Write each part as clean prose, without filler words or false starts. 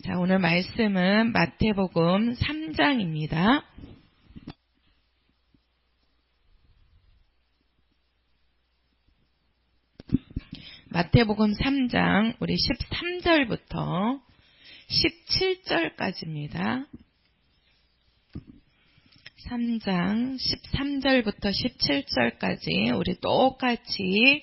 자, 오늘 말씀은 마태복음 3장입니다. 마태복음 3장, 우리 13절부터 17절까지입니다. 3장 13절부터 17절까지 우리 똑같이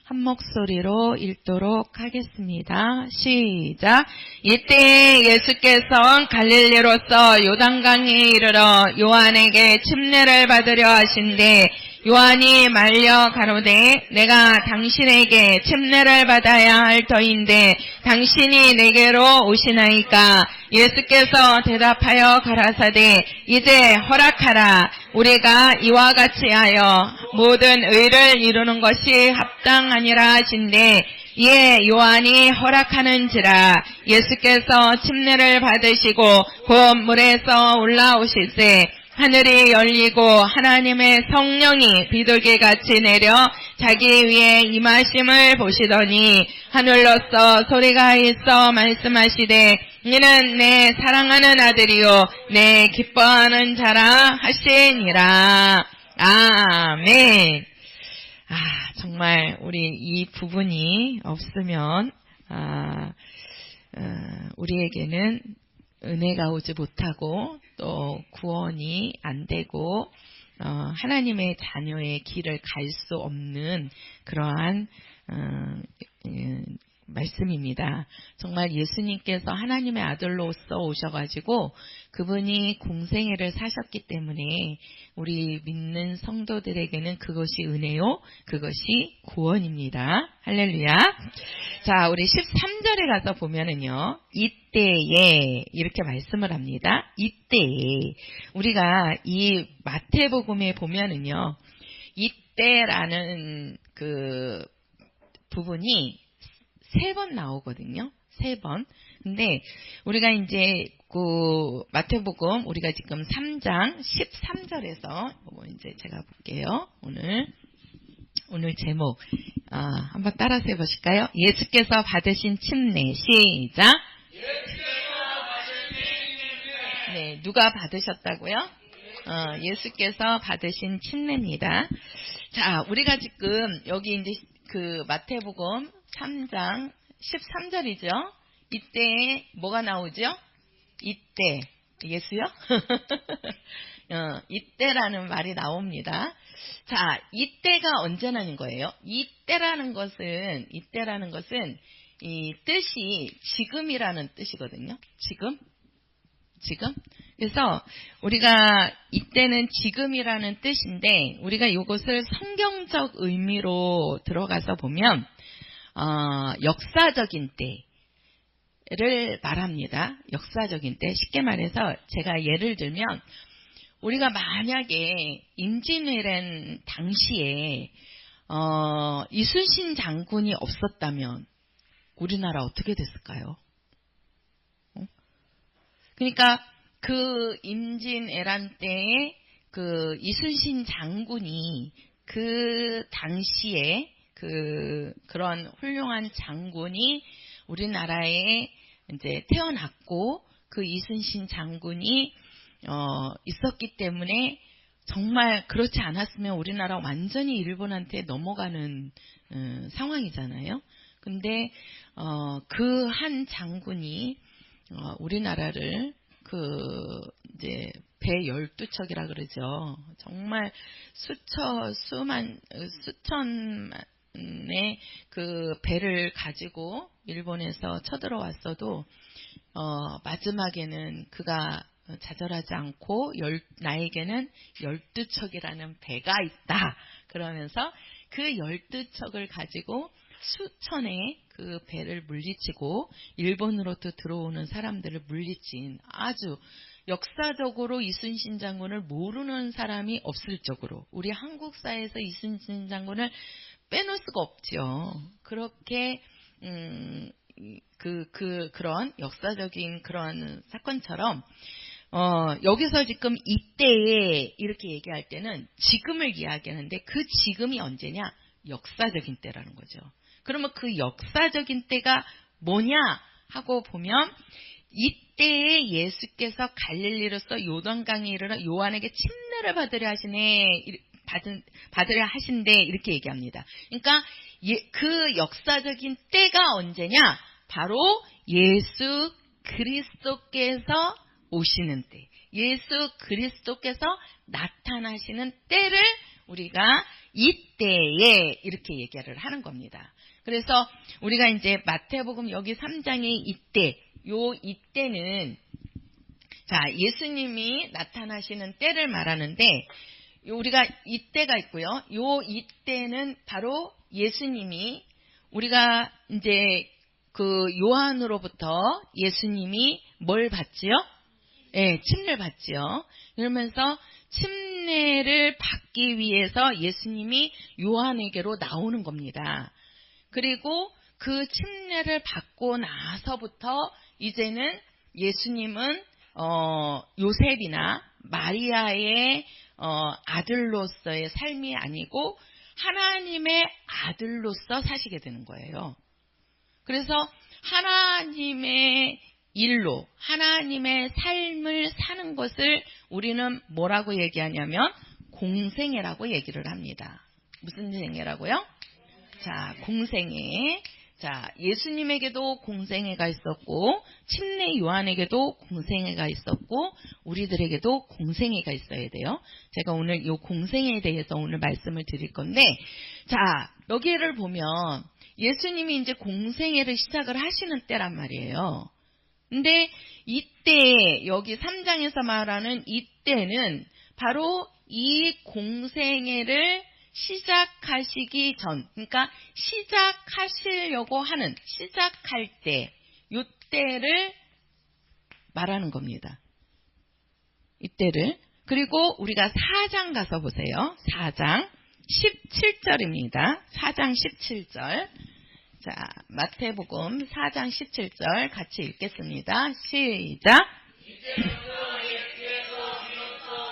한 목소리로 읽도록 하겠습니다. 시작. 이때 예수께서 갈릴리로서 요단강에 이르러 요한에게 침례를 받으려 하신대 요한이 말려 가로되 내가 당신에게 침례를 받아야 할 터인데 당신이 내게로 오시나이까. 예수께서 대답하여 가라사대 이제 허락하라. 우리가 이와 같이 하여 모든 의를 이루는 것이 합당하니라 하신대 이에 요한이 허락하는지라. 예수께서 침례를 받으시고 곧 물에서 올라오실세 하늘이 열리고 하나님의 성령이 비둘기같이 내려 자기 위에 임하심을 보시더니 하늘로서 소리가 있어 말씀하시되 이는 내 사랑하는 아들이요 내 기뻐하는 자라 하시니라. 아멘. 정말 우리 이 부분이 없으면 우리에게는 은혜가 오지 못하고 또 구원이 안 되고 하나님의 자녀의 길을 갈 수 없는 그러한 말씀입니다. 정말 예수님께서 하나님의 아들로서 오셔가지고 그분이 공생애를 사셨기 때문에 우리 믿는 성도들에게는 그것이 은혜요, 그것이 구원입니다. 할렐루야. 자, 우리 13절에 가서 보면은요, 이때에 이렇게 말씀을 합니다. 이때에 우리가 이 마태복음에 보면은요, 이때라는 그 부분이 3번 나오거든요. 3번. 근데 우리가 이제 그 마태복음 우리가 지금 3장 13절에서 이제 제가 볼게요. 오늘 제목 한번 따라서 해보실까요? 예수께서 받으신 침례. 시작. 네, 누가 받으셨다고요? 예수께서 받으신 침례입니다. 자, 우리가 지금 여기 이제 그 마태복음 3장 13절이죠. 이때 뭐가 나오죠? 이때. 예수요? 이때라는 말이 나옵니다. 자, 이때가 언제라는 거예요? 이때라는 것은 이 뜻이 지금이라는 뜻이거든요. 지금. 그래서 우리가 이때는 지금이라는 뜻인데 우리가 이것을 성경적 의미로 들어가서 보면 역사적인 때를 말합니다. 역사적인 때. 쉽게 말해서 제가 예를 들면 우리가 만약에 임진왜란 당시에 이순신 장군이 없었다면 우리나라 어떻게 됐을까요? 그러니까 그 임진왜란 때에 그 이순신 장군이 그 당시에 그런 훌륭한 장군이 우리나라에 이제 태어났고 그 이순신 장군이 있었기 때문에 정말 그렇지 않았으면 우리나라 완전히 일본한테 넘어가는 상황이잖아요. 근데 그 한 장군이 우리나라를 이제 배 12척이라 그러죠. 정말 수천의 그 배를 가지고 일본에서 쳐들어왔어도 마지막에는 그가 좌절하지 않고 나에게는 12척이라는 배가 있다. 그러면서 그 12척을 가지고 수천의 그 배를 물리치고 일본으로부터 들어오는 사람들을 물리친 아주 역사적으로 이순신 장군을 모르는 사람이 없을 정도로 우리 한국사에서 이순신 장군을 빼놓을 수가 없죠. 그렇게 그런 역사적인 그런 사건처럼 여기서 지금 이때에 이렇게 얘기할 때는 지금을 이야기하는데 그 지금이 언제냐? 역사적인 때라는 거죠. 그러면 그 역사적인 때가 뭐냐 하고 보면 이때에 예수께서 갈릴리로서 요단강에 이르러 요한에게 침례를 받으려 하신대 이렇게 얘기합니다. 그러니까 그 역사적인 때가 언제냐? 바로 예수 그리스도께서 오시는 때, 예수 그리스도께서 나타나시는 때를 우리가 이때에 이렇게 얘기를 하는 겁니다. 그래서 우리가 이제 마태복음 여기 3장의 이때, 요 이때는 자 예수님이 나타나시는 때를 말하는데 우리가 이때가 있고요. 요 이때는 바로 예수님이 우리가 이제 그 요한으로부터 예수님이 뭘 받지요? 네, 침례를 받지요. 그러면서 침례를 받기 위해서 예수님이 요한에게로 나오는 겁니다. 그리고 그 침례를 받고 나서부터 이제는 예수님은 요셉이나 마리아의 아들로서의 삶이 아니고 하나님의 아들로서 사시게 되는 거예요. 그래서 하나님의 일로 하나님의 삶을 사는 것을 우리는 뭐라고 얘기하냐면 공생애라고 얘기를 합니다. 무슨 생애라고요? 자, 공생애. 자, 예수님에게도 공생애가 있었고 침례 요한에게도 공생애가 있었고 우리들에게도 공생애가 있어야 돼요. 제가 오늘 이 공생애에 대해서 오늘 말씀을 드릴 건데 자, 여기를 보면 예수님이 이제 공생애를 시작을 하시는 때란 말이에요. 근데 이때 여기 3장에서 말하는 이때는 바로 이 공생애를 시작하시기 전, 그러니까 시작하시려고 하는, 시작할 때, 이때를 말하는 겁니다. 이때를. 그리고 우리가 4장 가서 보세요. 4장 17절입니다. 4장 17절. 자, 마태복음 4장 17절 같이 읽겠습니다. 시작.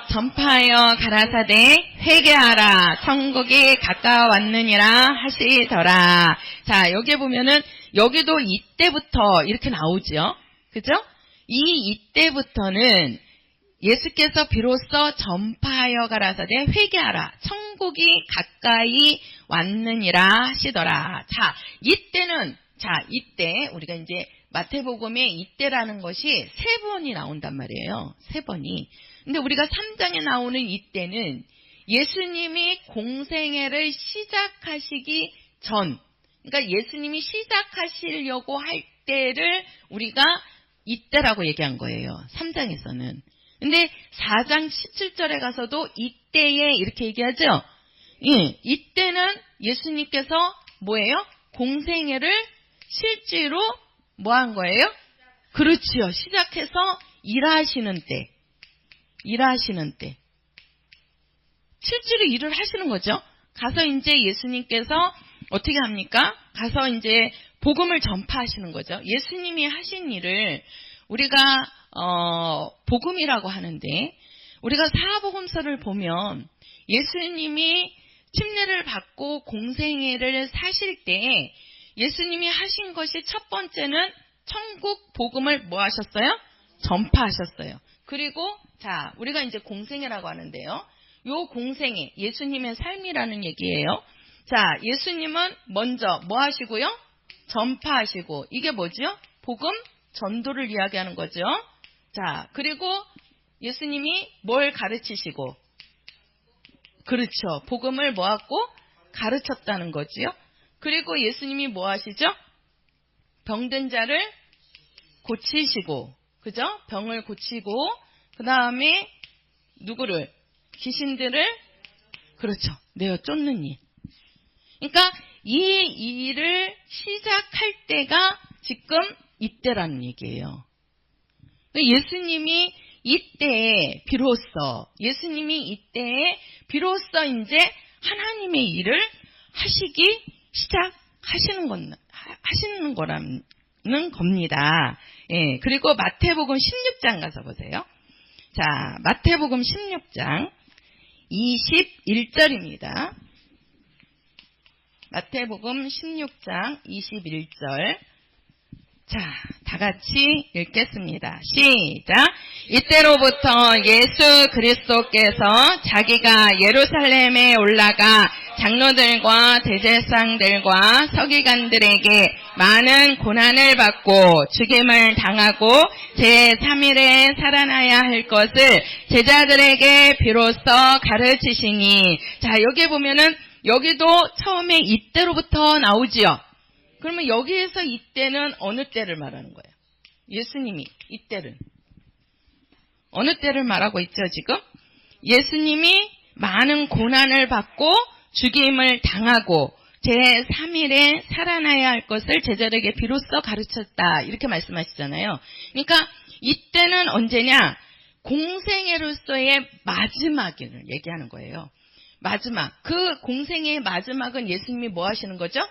전파하여 가라사대 회개하라 천국이 가까웠느니라 하시더라. 자, 여기 보면은 여기도 이때부터 이렇게 나오죠. 그죠? 이때부터는 예수께서 비로소 전파하여 가라사대 회개하라 천국이 가까이 왔느니라 하시더라. 자, 이때는 이때 우리가 이제 마태복음에 이때라는 것이 3번이 나온단 말이에요. 3번이. 근데 우리가 3장에 나오는 이때는 예수님이 공생애를 시작하시기 전, 그러니까 예수님이 시작하시려고 할 때를 우리가 이때라고 얘기한 거예요. 3장에서는. 근데 4장 17절에 가서도 이때에 이렇게 얘기하죠. 예, 이때는 예수님께서 뭐예요? 공생애를 실제로 뭐 한 거예요? 그렇지요. 시작해서 일하시는 때. 일하시는 때. 실제로 일을 하시는 거죠. 가서 이제 예수님께서 어떻게 합니까? 가서 이제 복음을 전파하시는 거죠. 예수님이 하신 일을 우리가 복음이라고 하는데 우리가 사복음서를 보면 예수님이 침례를 받고 공생애를 사실 때 예수님이 하신 것이 첫 번째는 천국 복음을 뭐 하셨어요? 전파하셨어요. 그리고 자, 우리가 이제 공생애라고 하는데요. 요 공생애, 예수님의 삶이라는 얘기예요. 자, 예수님은 먼저 뭐 하시고요? 전파하시고, 이게 뭐죠? 복음 전도를 이야기하는 거죠. 자, 그리고 예수님이 뭘 가르치시고, 그렇죠. 복음을 뭐 하고? 가르쳤다는 거지요. 그리고 예수님이 뭐 하시죠? 병든 자를 고치시고, 그죠? 병을 고치고, 그 다음에 누구를? 귀신들을, 그렇죠. 내어 쫓는 일. 그러니까 이 일을 시작할 때가 지금 이때라는 얘기예요. 예수님이 이때에 비로소 이제 하나님의 일을 하시기 하시는 거라는 겁니다. 예, 그리고 마태복음 16장 가서 보세요. 자, 마태복음 16장 21절입니다. 마태복음 16장 21절. 자, 다 같이 읽겠습니다. 시작. 이때로부터 예수 그리스도께서 자기가 예루살렘에 올라가 장로들과 대제사장들과 서기관들에게 많은 고난을 받고 죽임을 당하고 제3일에 살아나야 할 것을 제자들에게 비로소 가르치시니. 자, 여기 보면은 여기도 처음에 이때로부터 나오지요. 그러면 여기에서 이때는 어느 때를 말하는 거예요? 예수님이 이때는 어느 때를 말하고 있죠, 지금? 예수님이 많은 고난을 받고 죽임을 당하고 제3일에 살아나야 할 것을 제자들에게 비로소 가르쳤다. 이렇게 말씀하시잖아요. 그러니까 이때는 언제냐? 공생애로서의 마지막을 얘기하는 거예요. 마지막. 그 공생애의 마지막은 예수님이 뭐 하시는 거죠?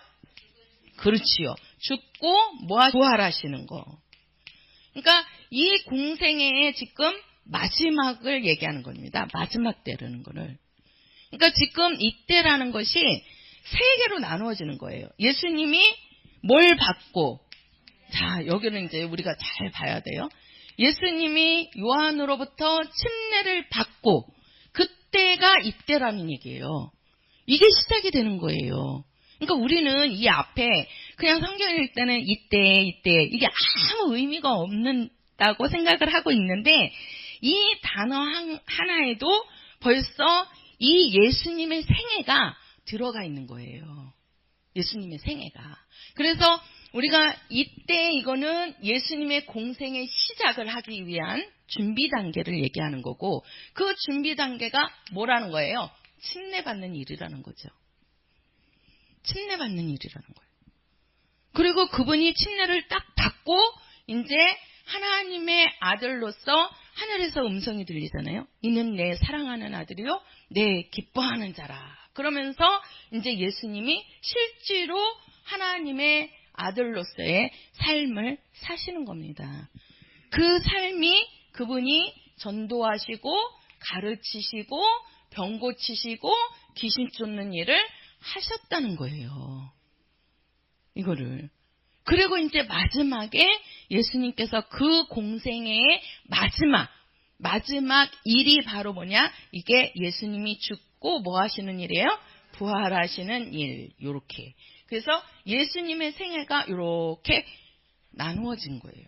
그렇지요. 죽고 부활하시는 거. 그러니까 이 공생애의 지금 마지막을 얘기하는 겁니다. 마지막 때라는 거를. 그러니까 지금 이때라는 것이 세 개로 나누어지는 거예요. 예수님이 뭘 받고, 자, 여기는 이제 우리가 잘 봐야 돼요. 예수님이 요한으로부터 침례를 받고 그때가 이때라는 얘기예요. 이게 시작이 되는 거예요. 그러니까 우리는 이 앞에 그냥 성경 읽을 때는 이때 이게 아무 의미가 없는다고 생각을 하고 있는데 이 단어 하나에도 벌써 이 예수님의 생애가 들어가 있는 거예요. 예수님의 생애가. 그래서 우리가 이때 이거는 예수님의 공생의 시작을 하기 위한 준비 단계를 얘기하는 거고 그 준비 단계가 뭐라는 거예요? 침례받는 일이라는 거죠. 침례받는 일이라는 거예요. 그리고 그분이 침례를 딱 받고 이제 하나님의 아들로서 하늘에서 음성이 들리잖아요. 이는 내 사랑하는 아들이요 내 기뻐하는 자라. 그러면서 이제 예수님이 실제로 하나님의 아들로서의 삶을 사시는 겁니다. 그 삶이 그분이 전도하시고 가르치시고 병 고치시고 귀신 쫓는 일을 하셨다는 거예요. 이거를. 그리고 이제 마지막에 예수님께서 그 공생애의 마지막 일이 바로 뭐냐? 이게 예수님이 죽고 뭐 하시는 일이에요? 부활하시는 일. 요렇게. 그래서 예수님의 생애가 요렇게 나누어진 거예요.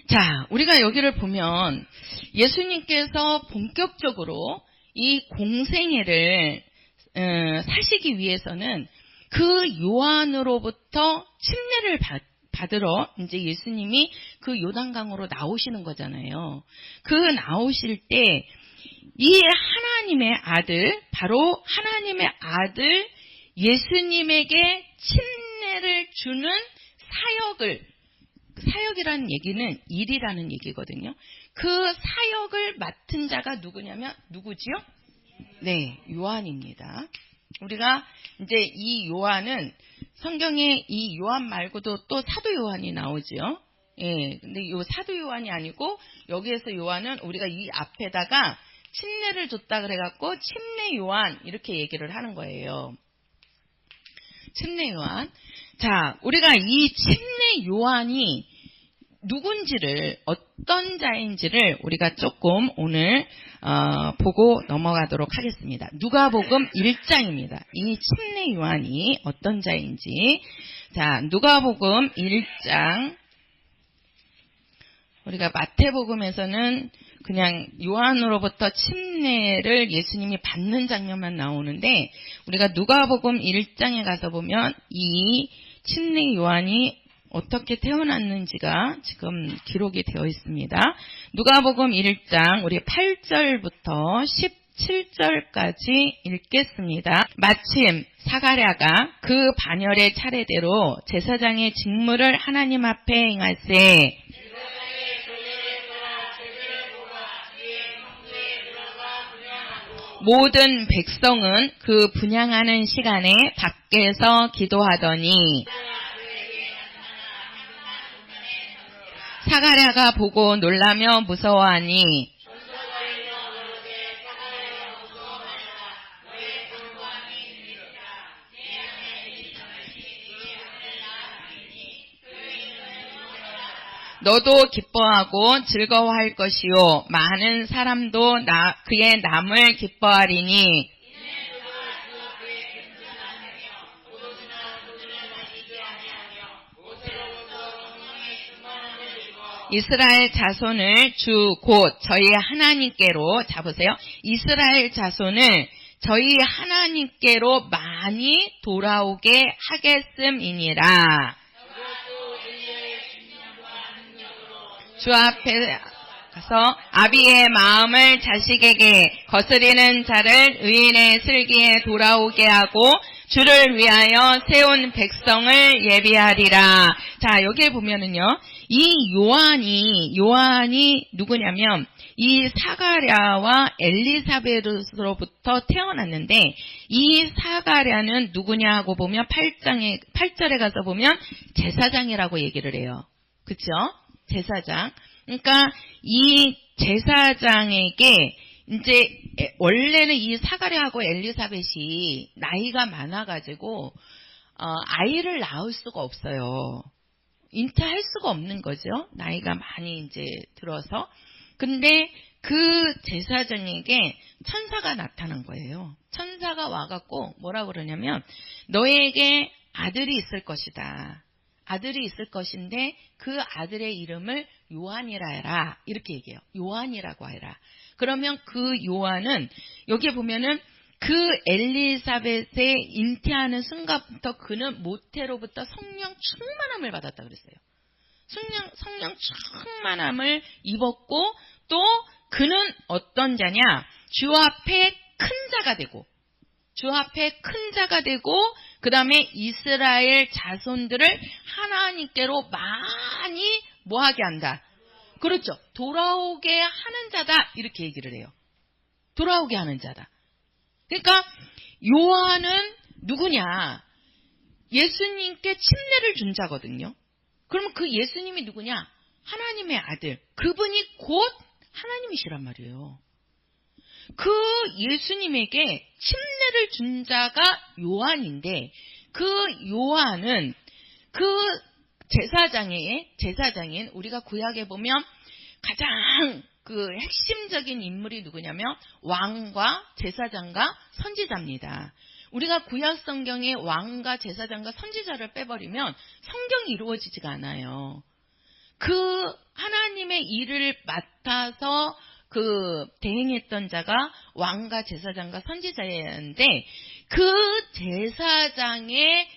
자, 우리가 여기를 보면 예수님께서 본격적으로 이 공생애를 사시기 위해서는 그 요한으로부터 침례를 받으러 이제 예수님이 그 요단강으로 나오시는 거잖아요. 그 나오실 때 이 하나님의 아들, 바로 하나님의 아들 예수님에게 침례를 주는 사역이라는 얘기는 일이라는 얘기거든요. 그 사역을 맡은 자가 누구냐면 누구지요? 네, 요한입니다. 우리가 이제 이 요한은 성경에 이 요한 말고도 또 사도 요한이 나오죠. 예, 근데 요 사도 요한이 아니고 여기에서 요한은 우리가 이 앞에다가 침례를 줬다 그래갖고 침례 요한 이렇게 얘기를 하는 거예요. 침례 요한. 자, 우리가 이 침례 요한이 누군지를 어떤 자인지를 우리가 조금 오늘 보고 넘어가도록 하겠습니다. 누가복음 1장입니다. 이 침례 요한이 어떤 자인지. 자, 누가복음 1장. 우리가 마태복음에서는 그냥 요한으로부터 침례를 예수님이 받는 장면만 나오는데 우리가 누가복음 1장에 가서 보면 이 침례 요한이 어떻게 태어났는지가 지금 기록이 되어 있습니다. 누가복음 1장 우리 8절부터 17절까지 읽겠습니다. 마침 사가랴가 그 반열의 차례대로 제사장의 직무를 하나님 앞에 행하세 모든 백성은 그 분향하는 시간에 밖에서 기도하더니 사가랴가 보고 놀라며 무서워하니 너도 기뻐하고 즐거워할 것이요 많은 사람도 그의 남을 기뻐하리니 이스라엘 자손을 주 곧 저희 하나님께로 잡으세요. 이스라엘 자손을 저희 하나님께로 많이 돌아오게 하겠음이니라. 주 앞에 가서 아비의 마음을 자식에게 거스리는 자를 의인의 슬기에 돌아오게 하고 주를 위하여 세운 백성을 예비하리라. 자, 여기에 보면은요, 이 요한이 누구냐면 이 사가랴와 엘리사벳으로부터 태어났는데 이 사가랴는 누구냐 하고 보면 8절에 가서 보면 제사장이라고 얘기를 해요. 그쵸? 제사장. 그러니까 이 제사장에게 이제 원래는 이 사가랴하고 엘리사벳이 나이가 많아가지고 아이를 낳을 수가 없어요. 잉태할 수가 없는 거죠. 나이가 많이 이제 들어서. 근데 그 제사장에게 천사가 나타난 거예요. 천사가 와갖고 뭐라 그러냐면 너에게 아들이 있을 것이다. 아들이 있을 것인데 그 아들의 이름을 요한이라 해라. 이렇게 얘기해요. 요한이라고 해라. 그러면 그 요한은 여기에 보면은 그 엘리사벳의 잉태하는 순간부터 그는 모태로부터 성령 충만함을 받았다 그랬어요. 성령 충만함을 입었고 또 그는 어떤 자냐? 주 앞에 큰 자가 되고 그 다음에 이스라엘 자손들을 하나님께로 많이 뭐하게 한다. 그렇죠. 돌아오게 하는 자다. 이렇게 얘기를 해요. 돌아오게 하는 자다. 그러니까 요한은 누구냐? 예수님께 침례를 준 자거든요. 그러면 그 예수님이 누구냐? 하나님의 아들. 그분이 곧 하나님이시란 말이에요. 그 예수님에게 침례를 준 자가 요한인데 그 요한은 그 제사장인 우리가 구약에 보면 가장 그 핵심적인 인물이 누구냐면 왕과 제사장과 선지자입니다. 우리가 구약 성경에 왕과 제사장과 선지자를 빼버리면 성경이 이루어지지가 않아요. 그 하나님의 일을 맡아서 그 대행했던 자가 왕과 제사장과 선지자였는데 그 제사장의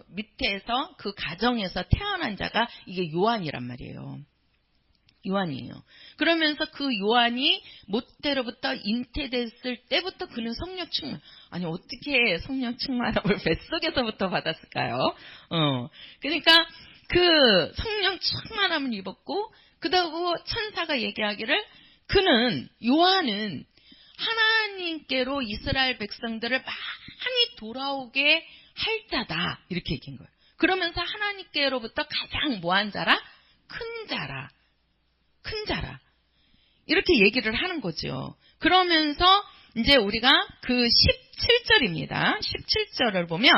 밑에서 그 가정에서 태어난 자가 이게 요한이란 말이에요. 요한이에요. 그러면서 그 요한이 모태로부터 잉태됐을 때부터 그는 성령 충만. 아니 어떻게 성령 충만함을 뱃속에서부터 받았을까요? 그러니까 그 성령 충만함을 입었고 그다고 천사가 얘기하기를 요한은 하나님께로 이스라엘 백성들을 많이 돌아오게 할 자다. 이렇게 얘기한 거예요. 그러면서 하나님께로부터 가장 뭐한 자라? 큰 자라. 이렇게 얘기를 하는 거죠. 그러면서 이제 우리가 그 17절입니다. 17절을 보면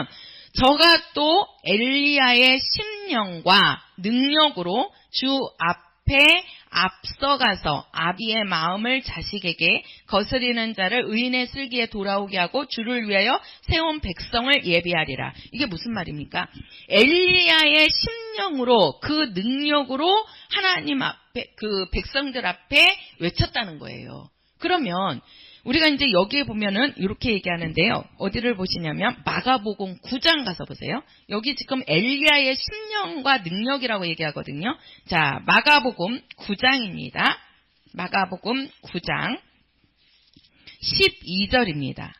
저가 또 엘리야의 심령과 능력으로 주 앞에 앞서가서 아비의 마음을 자식에게 거스리는 자를 의인의 슬기에 돌아오게 하고 주를 위하여 세운 백성을 예비하리라. 이게 무슨 말입니까? 엘리야의 심령으로 그 능력으로 하나님 앞에 그 백성들 앞에 외쳤다는 거예요. 그러면 우리가 이제 여기에 보면은 이렇게 얘기하는데요. 어디를 보시냐면 마가복음 9장 가서 보세요. 여기 지금 엘리야의 심령과 능력이라고 얘기하거든요. 자, 마가복음 9장입니다. 마가복음 9장 12절입니다.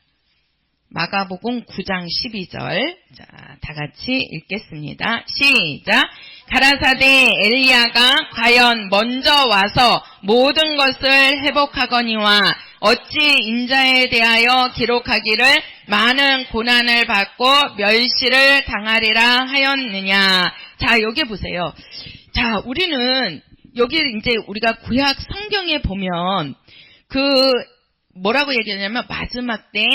마가복음 9장 12절. 자, 다 같이 읽겠습니다. 시작. 가라사대 엘리야가 과연 먼저 와서 모든 것을 회복하거니와 어찌 인자에 대하여 기록하기를 많은 고난을 받고 멸시를 당하리라 하였느냐. 자, 여기 보세요. 자, 우리는 여기 이제 우리가 구약 성경에 보면 뭐라고 얘기하냐면 마지막 때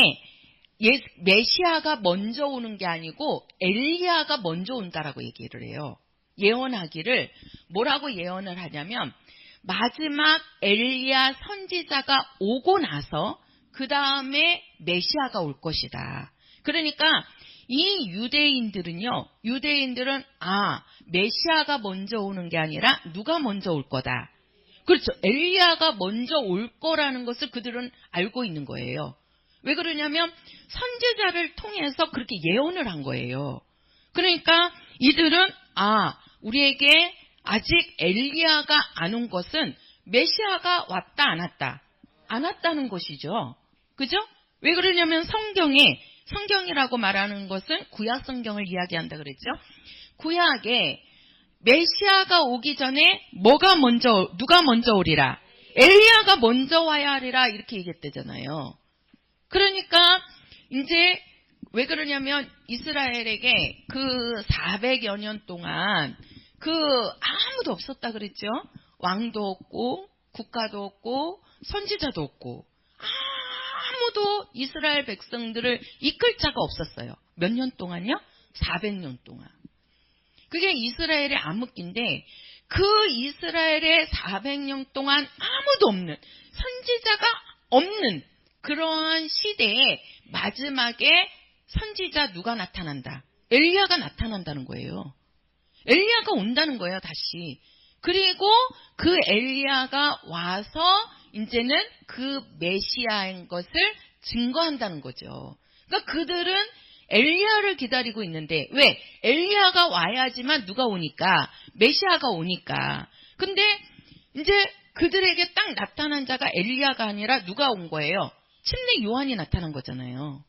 메시아가 먼저 오는 게 아니고 엘리야가 먼저 온다라고 얘기를 해요. 예언하기를 뭐라고 예언을 하냐면 마지막 엘리야 선지자가 오고 나서 그 다음에 메시아가 올 것이다. 그러니까 이 유대인들은 메시아가 먼저 오는 게 아니라 누가 먼저 올 거다. 그렇죠. 엘리야가 먼저 올 거라는 것을 그들은 알고 있는 거예요. 왜 그러냐면 선지자를 통해서 그렇게 예언을 한 거예요. 그러니까 이들은 우리에게 아직 엘리야가 안 온 것은 메시아가 왔다 안 왔다? 안 왔다는 것이죠. 그죠? 왜 그러냐면 성경이라고 말하는 것은 구약 성경을 이야기한다 그랬죠. 구약에 메시아가 오기 전에 누가 먼저 오리라? 엘리야가 먼저 와야 하리라 이렇게 얘기했대잖아요. 그러니까 이제 왜 그러냐면 이스라엘에게 그 400여 년 동안 아무도 없었다 그랬죠. 왕도 없고 국가도 없고 선지자도 없고 아무도 이스라엘 백성들을 이끌 자가 없었어요. 몇 년 동안요? 400년 동안. 그게 이스라엘의 암흑기인데 그 이스라엘의 400년 동안 아무도 없는 선지자가 없는 그러한 시대에 마지막에 선지자 누가 나타난다? 엘리야가 나타난다는 거예요. 엘리야가 온다는 거예요, 다시. 그리고 그 엘리야가 와서 이제는 그 메시아인 것을 증거한다는 거죠. 그러니까 그들은 엘리야를 기다리고 있는데 왜? 엘리야가 와야지만 누가 오니까? 메시아가 오니까. 근데 이제 그들에게 딱 나타난 자가 엘리야가 아니라 누가 온 거예요? 침례 요한이 나타난 거잖아요.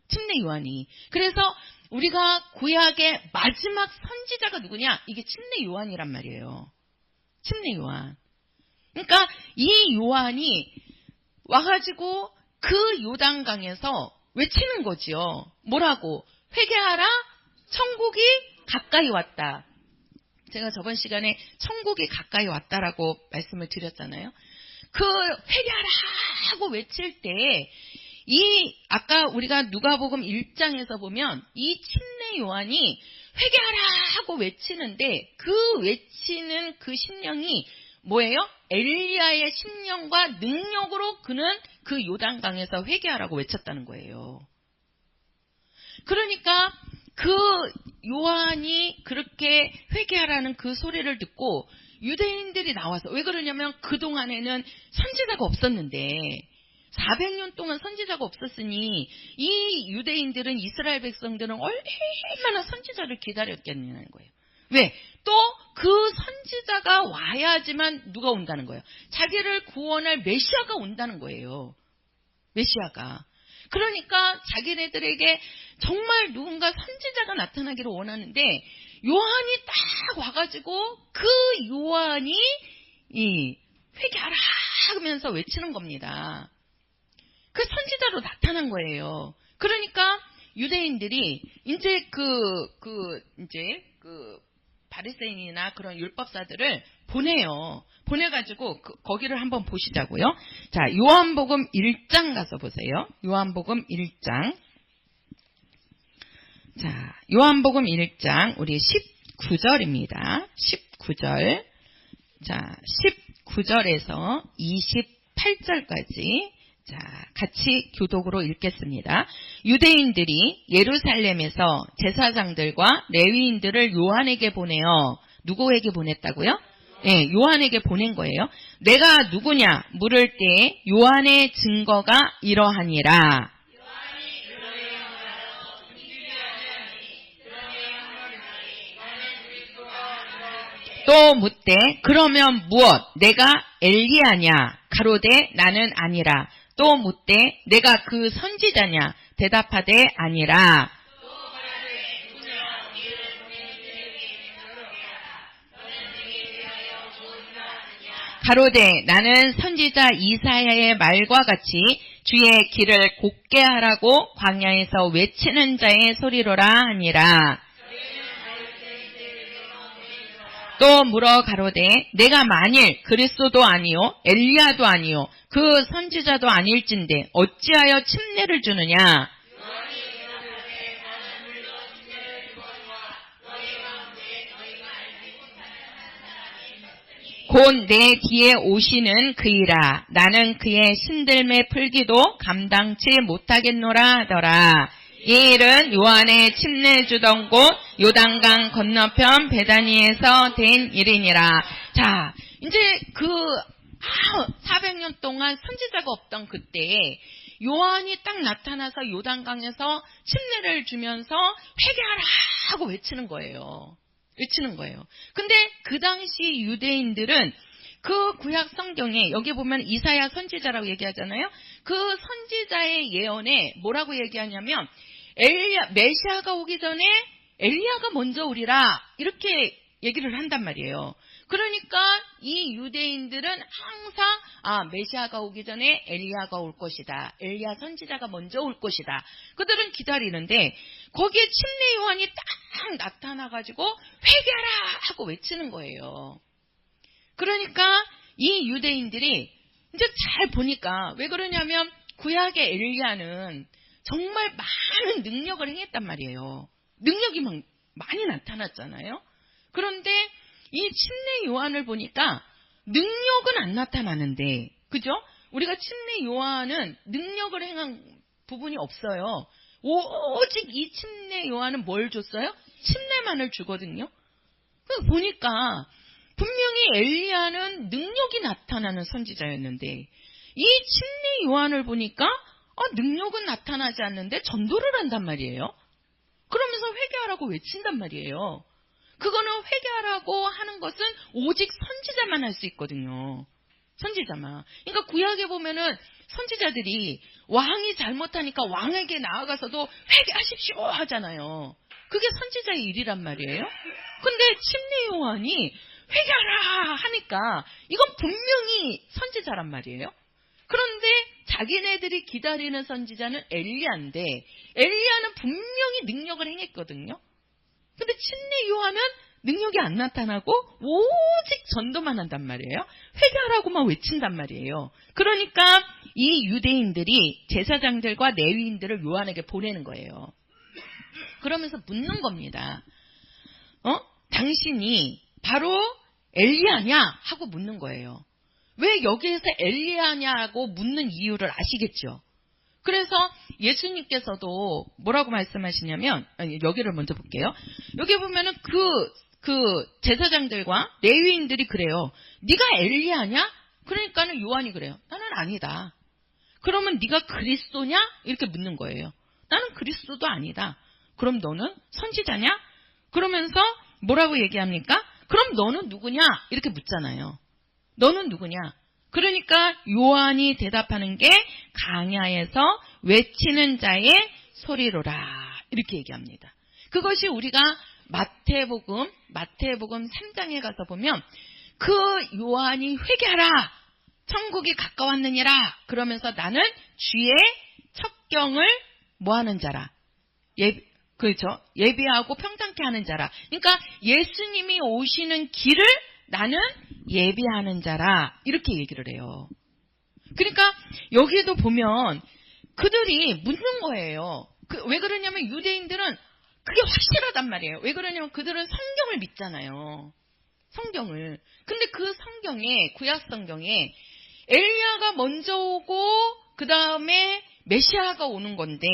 침례 요한이. 그래서 우리가 구약의 마지막 선지자가 누구냐? 이게 침례 요한이란 말이에요. 침례 요한. 그러니까 이 요한이 와가지고 그 요단강에서 외치는 거지요. 뭐라고? 회개하라, 천국이 가까이 왔다. 제가 저번 시간에 천국이 가까이 왔다라고 말씀을 드렸잖아요. 그 회개하라 하고 외칠 때 아까 우리가 누가복음 1장에서 보면 이 침례 요한이 회개하라 하고 외치는데 그 외치는 그 심령이 뭐예요? 엘리야의 심령과 능력으로 그는 그 요단강에서 회개하라고 외쳤다는 거예요. 그러니까 그 요한이 그렇게 회개하라는 그 소리를 듣고 유대인들이 나와서 왜 그러냐면 그동안에는 선지자가 없었는데 400년 동안 선지자가 없었으니 이 유대인들은 이스라엘 백성들은 얼마나 선지자를 기다렸겠냐는 거예요. 왜? 또 그 선지자가 와야지만 누가 온다는 거예요. 자기를 구원할 메시아가 온다는 거예요. 메시아가. 그러니까 자기네들에게 정말 누군가 선지자가 나타나기를 원하는데 요한이 딱 와가지고 그 요한이 회개하라 하면서 외치는 겁니다. 그 선지자로 나타난 거예요. 그러니까 유대인들이 이제 바리새인이나 그런 율법사들을 보내요. 보내가지고 거기를 한번 보시자고요. 자, 요한복음 1장 가서 보세요. 요한복음 1장. 자, 요한복음 1장 우리 19절입니다. 19절. 자, 19절에서 28절까지 자, 같이 교독으로 읽겠습니다. 유대인들이 예루살렘에서 제사장들과 레위인들을 요한에게 보내어 누구에게 보냈다고요? 네, 요한에게 보낸 거예요. 내가 누구냐 물을 때 요한의 증거가 이러하니라. 또 묻되 그러면 무엇? 내가 엘리야냐? 가로되 나는 아니라. 또 묻되 내가 그 선지자냐? 대답하되 아니라. 가로되 나는 선지자 이사야의 말과 같이 주의 길을 곧게 하라고 광야에서 외치는 자의 소리로라 하니라. 또 물어 가로되 내가 만일 그리스도도 아니요 엘리야도 아니요 그 선지자도 아닐진데 어찌하여 침례를 주느냐. 곧 내 뒤에 오시는 그이라. 나는 그의 신들매 풀기도 감당치 못하겠노라 하더라. 이 일은 요한의 침례 주던 곳 요단강 건너편 베다니에서 된 일이니라. 자, 이제 400년 동안 선지자가 없던 그때에 요한이 딱 나타나서 요단강에서 침례를 주면서 회개하라 하고 외치는 거예요. 근데 그 당시 유대인들은 그 구약 성경에 여기 보면 이사야 선지자라고 얘기하잖아요. 그 선지자의 예언에 뭐라고 얘기하냐면 메시아가 오기 전에 엘리야가 먼저 오리라 이렇게 얘기를 한단 말이에요. 그러니까 이 유대인들은 항상 메시아가 오기 전에 엘리야가 올 것이다. 엘리야 선지자가 먼저 올 것이다. 그들은 기다리는데 거기에 침례 요한이 딱 나타나가지고 회개하라 하고 외치는 거예요. 그러니까 이 유대인들이 이제 잘 보니까 왜 그러냐면 구약의 엘리야는 정말 많은 능력을 행했단 말이에요. 능력이 많이 나타났잖아요. 그런데 이 침례 요한을 보니까 능력은 안 나타나는데, 그죠? 우리가 침례 요한은 능력을 행한 부분이 없어요. 오직 이 침례 요한은 뭘 줬어요? 침례만을 주거든요. 보니까 분명히 엘리야는 능력이 나타나는 선지자였는데 이 침례 요한을 보니까 능력은 나타나지 않는데 전도를 한단 말이에요. 그러면서 회개하라고 외친단 말이에요. 그거는 회개하라고 하는 것은 오직 선지자만 할 수 있거든요. 선지자만. 그러니까 구약에 보면은 선지자들이 왕이 잘못하니까 왕에게 나아가서도 회개하십시오 하잖아요. 그게 선지자의 일이란 말이에요. 근데 침례 요한이 회개하라 하니까 이건 분명히 선지자란 말이에요. 그런데 자기네들이 기다리는 선지자는 엘리야인데 엘리야는 분명히 능력을 행했거든요. 근데 침례 요한은 능력이 안 나타나고 오직 전도만 한단 말이에요. 회개하라고만 외친단 말이에요. 그러니까 이 유대인들이 제사장들과 레위인들을 요한에게 보내는 거예요. 그러면서 묻는 겁니다. 당신이 바로 엘리야냐? 하고 묻는 거예요. 왜 여기에서 엘리야냐고 묻는 이유를 아시겠죠? 그래서 예수님께서도 뭐라고 말씀하시냐면, 여기를 먼저 볼게요. 여기 보면은 그 제사장들과 레위인들이 그래요. 네가 엘리야냐? 그러니까는 요한이 그래요. 나는 아니다. 그러면 네가 그리스도냐? 이렇게 묻는 거예요. 나는 그리스도도 아니다. 그럼 너는 선지자냐? 그러면서 뭐라고 얘기합니까? 그럼 너는 누구냐? 이렇게 묻잖아요. 너는 누구냐? 그러니까 요한이 대답하는 게 강야에서 외치는 자의 소리로라. 이렇게 얘기합니다. 그것이 우리가 마태복음 3장에 가서 보면 그 요한이 회개하라. 천국이 가까웠느니라. 그러면서 나는 주의 첩경을 뭐하는 자라. 그렇죠. 예비하고 평탄케 하는 자라. 그러니까 예수님이 오시는 길을 나는 예비하는 자라. 이렇게 얘기를 해요. 그러니까 여기에도 보면 그들이 묻는 거예요. 왜 그러냐면 유대인들은 그게 확실하단 말이에요. 왜 그러냐면 그들은 성경을 믿잖아요. 성경을. 근데 그 성경에, 구약 성경에 엘리야가 먼저 오고 그 다음에 메시아가 오는 건데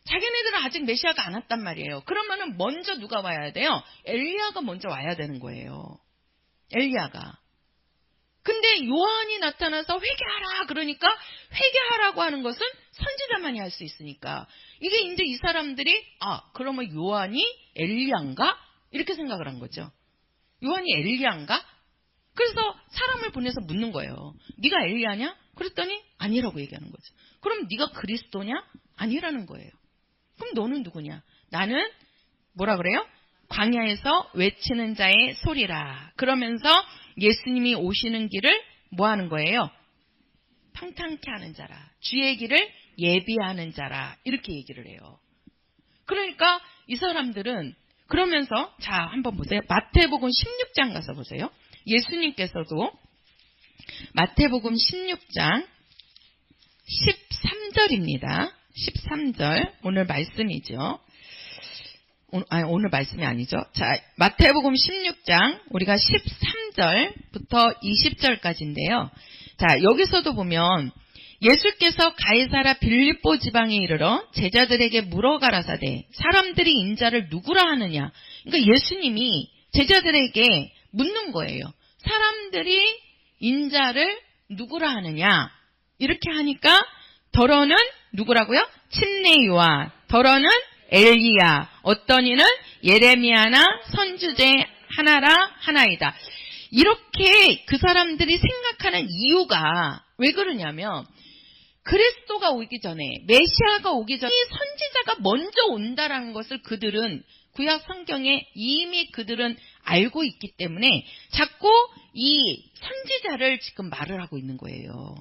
자기네들은 아직 메시아가 안 왔단 말이에요. 그러면은 먼저 누가 와야 돼요? 엘리야가 먼저 와야 되는 거예요. 엘리야가. 근데 요한이 나타나서 회개하라 그러니까 회개하라고 하는 것은 선지자만이 할 수 있으니까 이게 이제 이 사람들이 그러면 요한이 엘리야인가? 이렇게 생각을 한 거죠. 요한이 엘리야인가? 그래서 사람을 보내서 묻는 거예요. 네가 엘리야냐? 그랬더니 아니라고 얘기하는 거죠. 그럼 네가 그리스도냐? 아니라는 거예요. 그럼 너는 누구냐? 나는 뭐라 그래요? 광야에서 외치는 자의 소리라. 그러면서 예수님이 오시는 길을 뭐 하는 거예요? 평탄케 하는 자라. 주의 길을 예비하는 자라. 이렇게 얘기를 해요. 그러니까 이 사람들은 그러면서 자 한번 보세요. 마태복음 16장 가서 보세요. 예수님께서도 마태복음 16장 13절입니다. 13절 오늘 말씀이죠. 오늘 말씀이 아니죠. 자, 마태복음 16장 우리가 13 13절부터 20절까지인데요. 자, 여기서도 보면 예수께서 가이사라 빌립보 지방에 이르러 제자들에게 물어가라사대 사람들이 인자를 누구라 하느냐. 그러니까 예수님이 제자들에게 묻는 거예요. 사람들이 인자를 누구라 하느냐. 이렇게 하니까 더러는 누구라고요? 침례 요한, 더러는 엘리야, 어떤 이는 예레미야나 선지자 하나라 하나이다. 이렇게 그 사람들이 생각하는 이유가 왜 그러냐면 그리스도가 오기 전에, 메시아가 오기 전에 이 선지자가 먼저 온다라는 것을 그들은 구약 성경에 이미 그들은 알고 있기 때문에 자꾸 이 선지자를 지금 말을 하고 있는 거예요.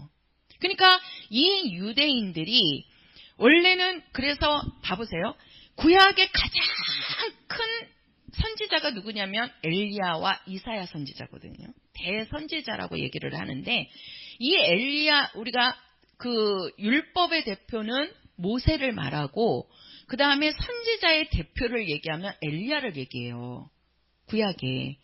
그러니까 이 유대인들이 원래는 그래서 봐보세요. 구약의 가장 큰 선지자가 누구냐면 엘리야와 이사야 선지자거든요. 대선지자라고 얘기를 하는데 이 엘리야, 우리가 그 율법의 대표는 모세를 말하고 그 다음에 선지자의 대표를 얘기하면 엘리야를 얘기해요. 구약에.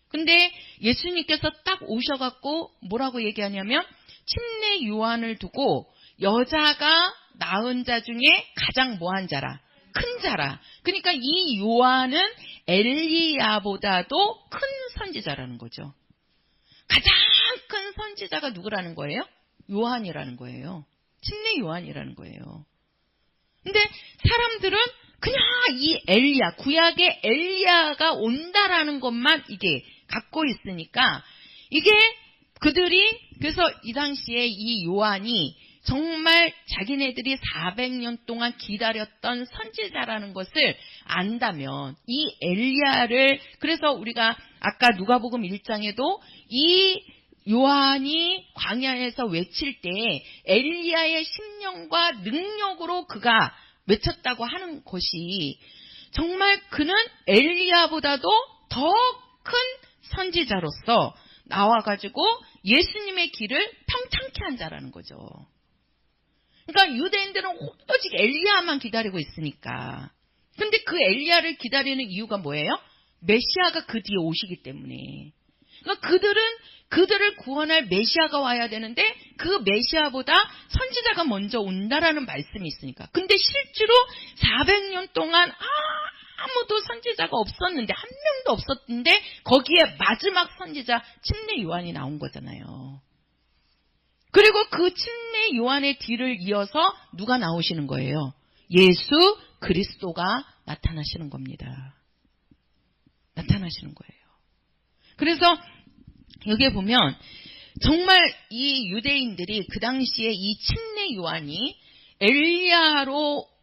근데 예수님께서 딱 오셔갖고 뭐라고 얘기하냐면 침례 요한을 두고 여자가 낳은 자 중에 가장 뭐한 자라? 큰 자라. 그러니까 이 요한은 엘리야보다도 큰 선지자라는 거죠. 가장 큰 선지자가 누구라는 거예요? 요한이라는 거예요. 침례 요한이라는 거예요. 근데 사람들은 그냥 이 엘리야, 구약의 엘리야가 온다라는 것만 이게 갖고 있으니까 이게 그들이 그래서 이 당시에 이 요한이 정말 자기네들이 400년 동안 기다렸던 선지자라는 것을 안다면 이 엘리야를, 그래서 우리가 아까 누가복음 1장에도 이 요한이 광야에서 외칠 때 엘리야의 심령과 능력으로 그가 외쳤다고 하는 것이 정말 그는 엘리야보다도 더 큰 선지자로서 나와가지고 예수님의 길을 평창케 한 자라는 거죠. 그러니까 유대인들은 오직 엘리야만 기다리고 있으니까. 근데 그 엘리야를 기다리는 이유가 뭐예요? 메시아가 그 뒤에 오시기 때문에. 그러니까 그들을 구원할 메시아가 와야 되는데 그 메시아보다 선지자가 먼저 온다라는 말씀이 있으니까. 근데 실제로 400년 동안 아무도 선지자가 없었는데, 한 명도 없었는데 거기에 마지막 선지자 침례 요한이 나온 거잖아요. 그리고 그 침례 요한의 뒤를 이어서 누가 나오시는 거예요? 예수 그리스도가 나타나시는 겁니다. 나타나시는 거예요. 그래서 여기에 보면 정말 이 유대인들이 그 당시에 이 침례 요한이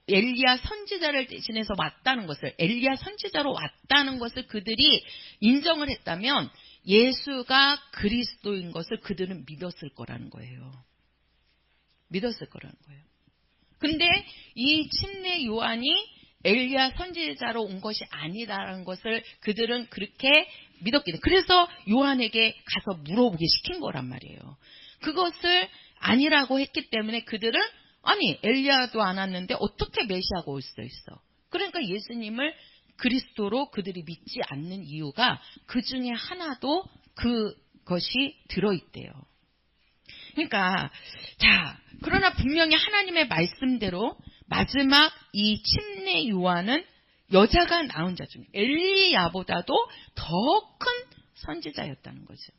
엘리야 선지자를 대신해서 왔다는 것을, 엘리야 선지자로 왔다는 것을 그들이 인정을 했다면 예수가 그리스도인 것을 그들은 믿었을 거라는 거예요. 믿었을 거라는 거예요. 근데 이 침례 요한이 엘리야 선지자로 온 것이 아니다라는 것을 그들은 그렇게 믿었기 때문에, 그래서 요한에게 가서 물어보게 시킨 거란 말이에요. 그것을 아니라고 했기 때문에 그들은 아니 엘리야도 안 왔는데 어떻게 메시아가 올 수 있어. 그러니까 예수님을 그리스도로 그들이 믿지 않는 이유가 그 중에 하나도 그것이 들어있대요. 그러니까 자, 그러나 분명히 하나님의 말씀대로 마지막 이 침례 요한은 여자가 낳은 자 중에 엘리야보다도 더 큰 선지자였다는 거죠.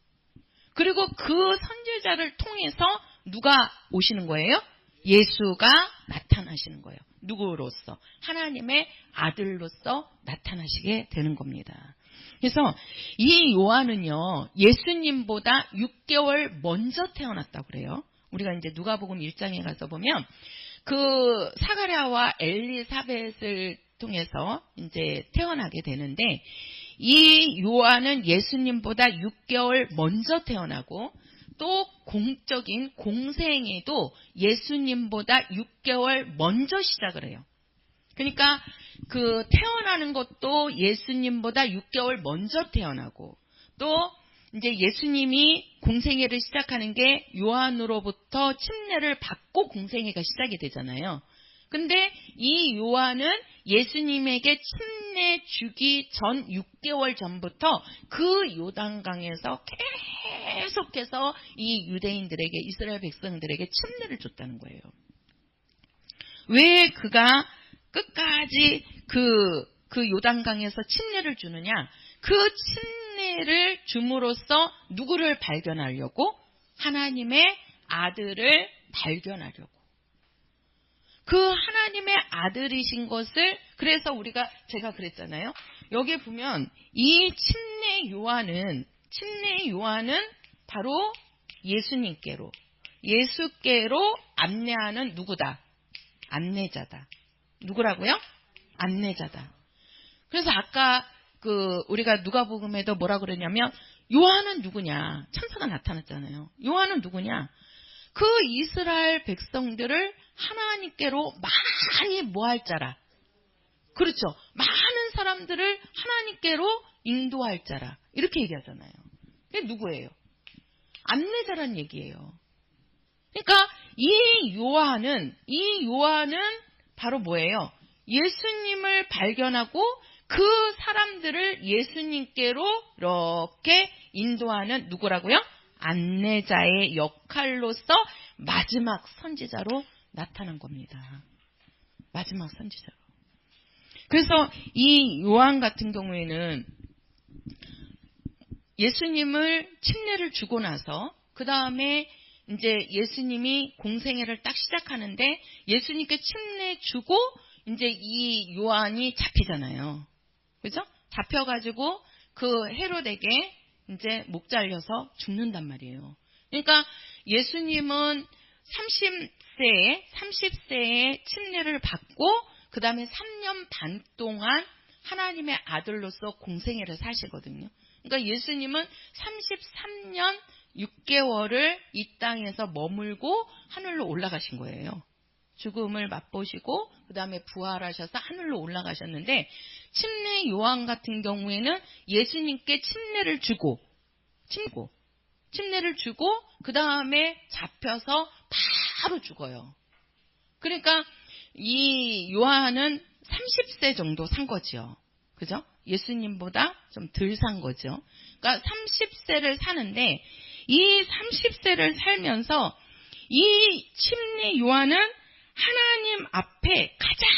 그리고 그 선지자를 통해서 누가 오시는 거예요? 예수가 나타나시는 거예요. 누구로서? 하나님의 아들로서 나타나시게 되는 겁니다. 그래서 이 요한은요, 예수님보다 6개월 먼저 태어났다고 그래요. 우리가 이제 누가복음 1장에 가서 보면 그 사가랴와 엘리사벳을 통해서 이제 태어나게 되는데, 이 요한은 예수님보다 6개월 먼저 태어나고 또 공적인 공생애도 예수님보다 6개월 먼저 시작을 해요. 그러니까 그 태어나는 것도 예수님보다 6개월 먼저 태어나고, 또 이제 예수님이 공생애를 시작하는 게 요한으로부터 침례를 받고 공생애가 시작이 되잖아요. 근데 이 요한은 예수님에게 침례 주기 전 6개월 전부터 그 요단강에서 계속해서 이 유대인들에게, 이스라엘 백성들에게 침례를 줬다는 거예요. 왜 그가 끝까지 그 요단강에서 침례를 주느냐? 그 침례를 줌으로써 누구를 발견하려고? 하나님의 아들을 발견하려고. 그 하나님의 아들이신 것을, 그래서 제가 그랬잖아요. 여기 보면 이 침례 요한은 바로 예수께로 안내하는 누구다? 안내자다. 누구라고요? 안내자다. 그래서 아까 우리가 누가복음에도 뭐라 그러냐면, 요한은 누구냐? 천사가 나타났잖아요. 요한은 누구냐? 그 이스라엘 백성들을 하나님께로 많이 모할 자라. 그렇죠. 많은 사람들을 하나님께로 인도할 자라. 이렇게 얘기하잖아요. 그게 누구예요? 안내자란 얘기예요. 그러니까 이 요한은 바로 뭐예요? 예수님을 발견하고 그 사람들을 예수님께로 이렇게 인도하는 누구라고요? 안내자의 역할로서 마지막 선지자로 나타난 겁니다. 마지막 선지자로. 그래서 이 요한 같은 경우에는 예수님을 침례를 주고 나서 그 다음에 이제 예수님이 공생애를 딱 시작하는데, 예수님께 침례 주고 이제 이 요한이 잡히잖아요. 그죠? 잡혀가지고 그 헤롯에게 이제 목 잘려서 죽는단 말이에요. 그러니까 예수님은 30세에 침례를 받고 그 다음에 3년 반 동안 하나님의 아들로서 공생애를 사시거든요. 그러니까 예수님은 33년 6개월을 이 땅에서 머물고 하늘로 올라가신 거예요. 죽음을 맛보시고 그 다음에 부활하셔서 하늘로 올라가셨는데, 침례 요한 같은 경우에는 예수님께 침례를 주고 그 다음에 잡혀서 바로 죽어요. 그러니까 이 요한은 30세 정도 산 거죠. 그죠? 예수님보다 좀 덜 산 거죠. 그러니까 30세를 사는데, 이 30세를 살면서 이 침례 요한은 하나님 앞에 가장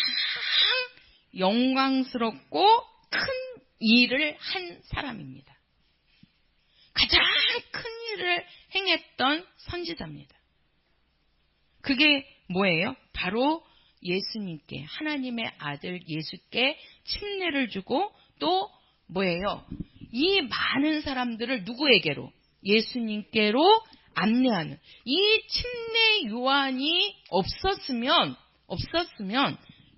영광스럽고 큰 일을 한 사람입니다. 가장 큰 일을 행했던 선지자입니다. 그게 뭐예요? 바로 예수님께, 하나님의 아들 예수께 침례를 주고, 또 뭐예요? 이 많은 사람들을 누구에게로? 예수님께로 안내하는, 이 침례 요한이 없었으면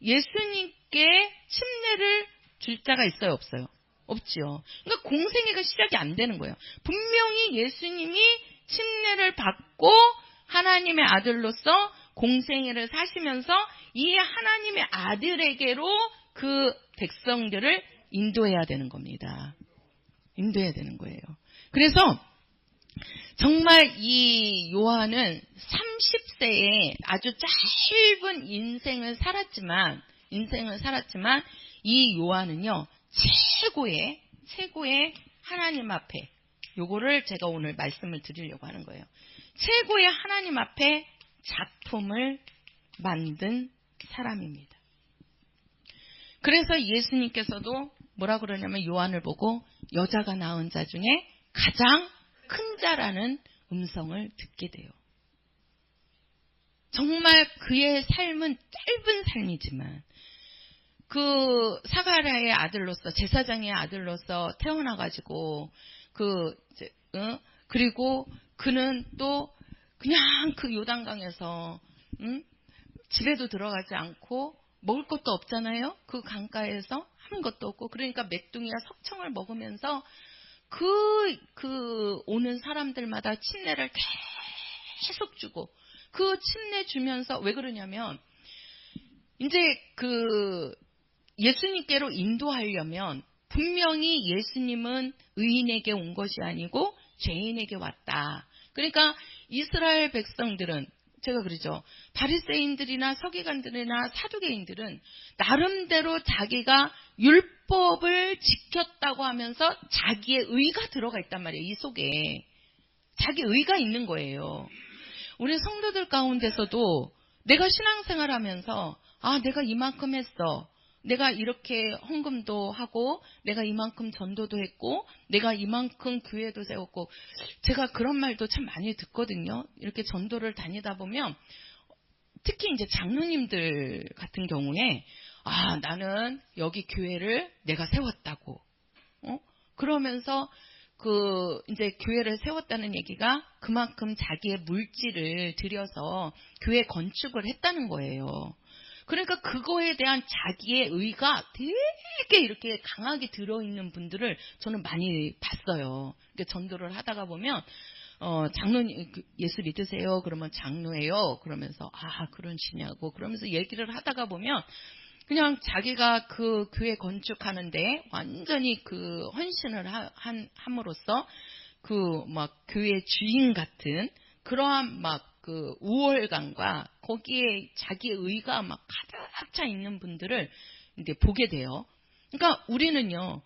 예수님께 침례를 줄 자가 있어요, 없어요? 없지요. 그러니까 공생애가 시작이 안 되는 거예요. 분명히 예수님이 침례를 받고 하나님의 아들로서 공생애를 사시면서 이 하나님의 아들에게로 그 백성들을 인도해야 되는 겁니다. 인도해야 되는 거예요. 그래서 정말 이 요한은 30세에 아주 짧은 인생을 살았지만 이 요한은요, 최고의 하나님 앞에, 요거를 제가 오늘 말씀을 드리려고 하는 거예요. 최고의 하나님 앞에 작품을 만든 사람입니다. 그래서 예수님께서도 뭐라 그러냐면, 요한을 보고 여자가 낳은 자 중에 가장 큰 자라는 음성을 듣게 돼요. 정말 그의 삶은 짧은 삶이지만, 그 사가랴의 아들로서, 제사장의 아들로서 태어나가지고 그리고 그는 또 그냥 그 요단강에서 집에도 들어가지 않고 먹을 것도 없잖아요. 그 강가에서 아무것도 없고, 그러니까 메뚜기가 석청을 먹으면서 그 오는 사람들마다 침례를 계속 주고, 그 침례 주면서 왜 그러냐면, 이제 그 예수님께로 인도하려면 분명히 예수님은 의인에게 온 것이 아니고 죄인에게 왔다. 그러니까 이스라엘 백성들은 제가 그러죠. 바리새인들이나 서기관들이나 사두개인들은 나름대로 자기가 율법을 지켰다고 하면서 자기의 의가 들어가 있단 말이에요. 이 속에 자기 의가 있는 거예요. 우리 성도들 가운데서도 내가 신앙생활하면서 내가 이만큼 했어. 내가 이렇게 헌금도 하고 내가 이만큼 전도도 했고 내가 이만큼 교회도 세웠고, 제가 그런 말도 참 많이 듣거든요. 이렇게 전도를 다니다 보면 특히 이제 장로님들 같은 경우에 나는 여기 교회를 내가 세웠다고 그러면서 이제 교회를 세웠다는 얘기가 그만큼 자기의 물질을 들여서 교회 건축을 했다는 거예요. 그러니까 그거에 대한 자기의 의가 되게 이렇게 강하게 들어있는 분들을 저는 많이 봤어요. 그러니까 전도를 하다가 보면 장로님 예수 믿으세요? 그러면 장로예요. 그러면서 그러시냐고 그러면서 얘기를 하다가 보면 그냥 자기가 그 교회 건축하는데 완전히 그 헌신을 함으로써 막 교회 주인 같은 그러한 막 그 우월감과 거기에 자기의 의가 막 가득 차 있는 분들을 이제 보게 돼요. 그러니까 우리는요,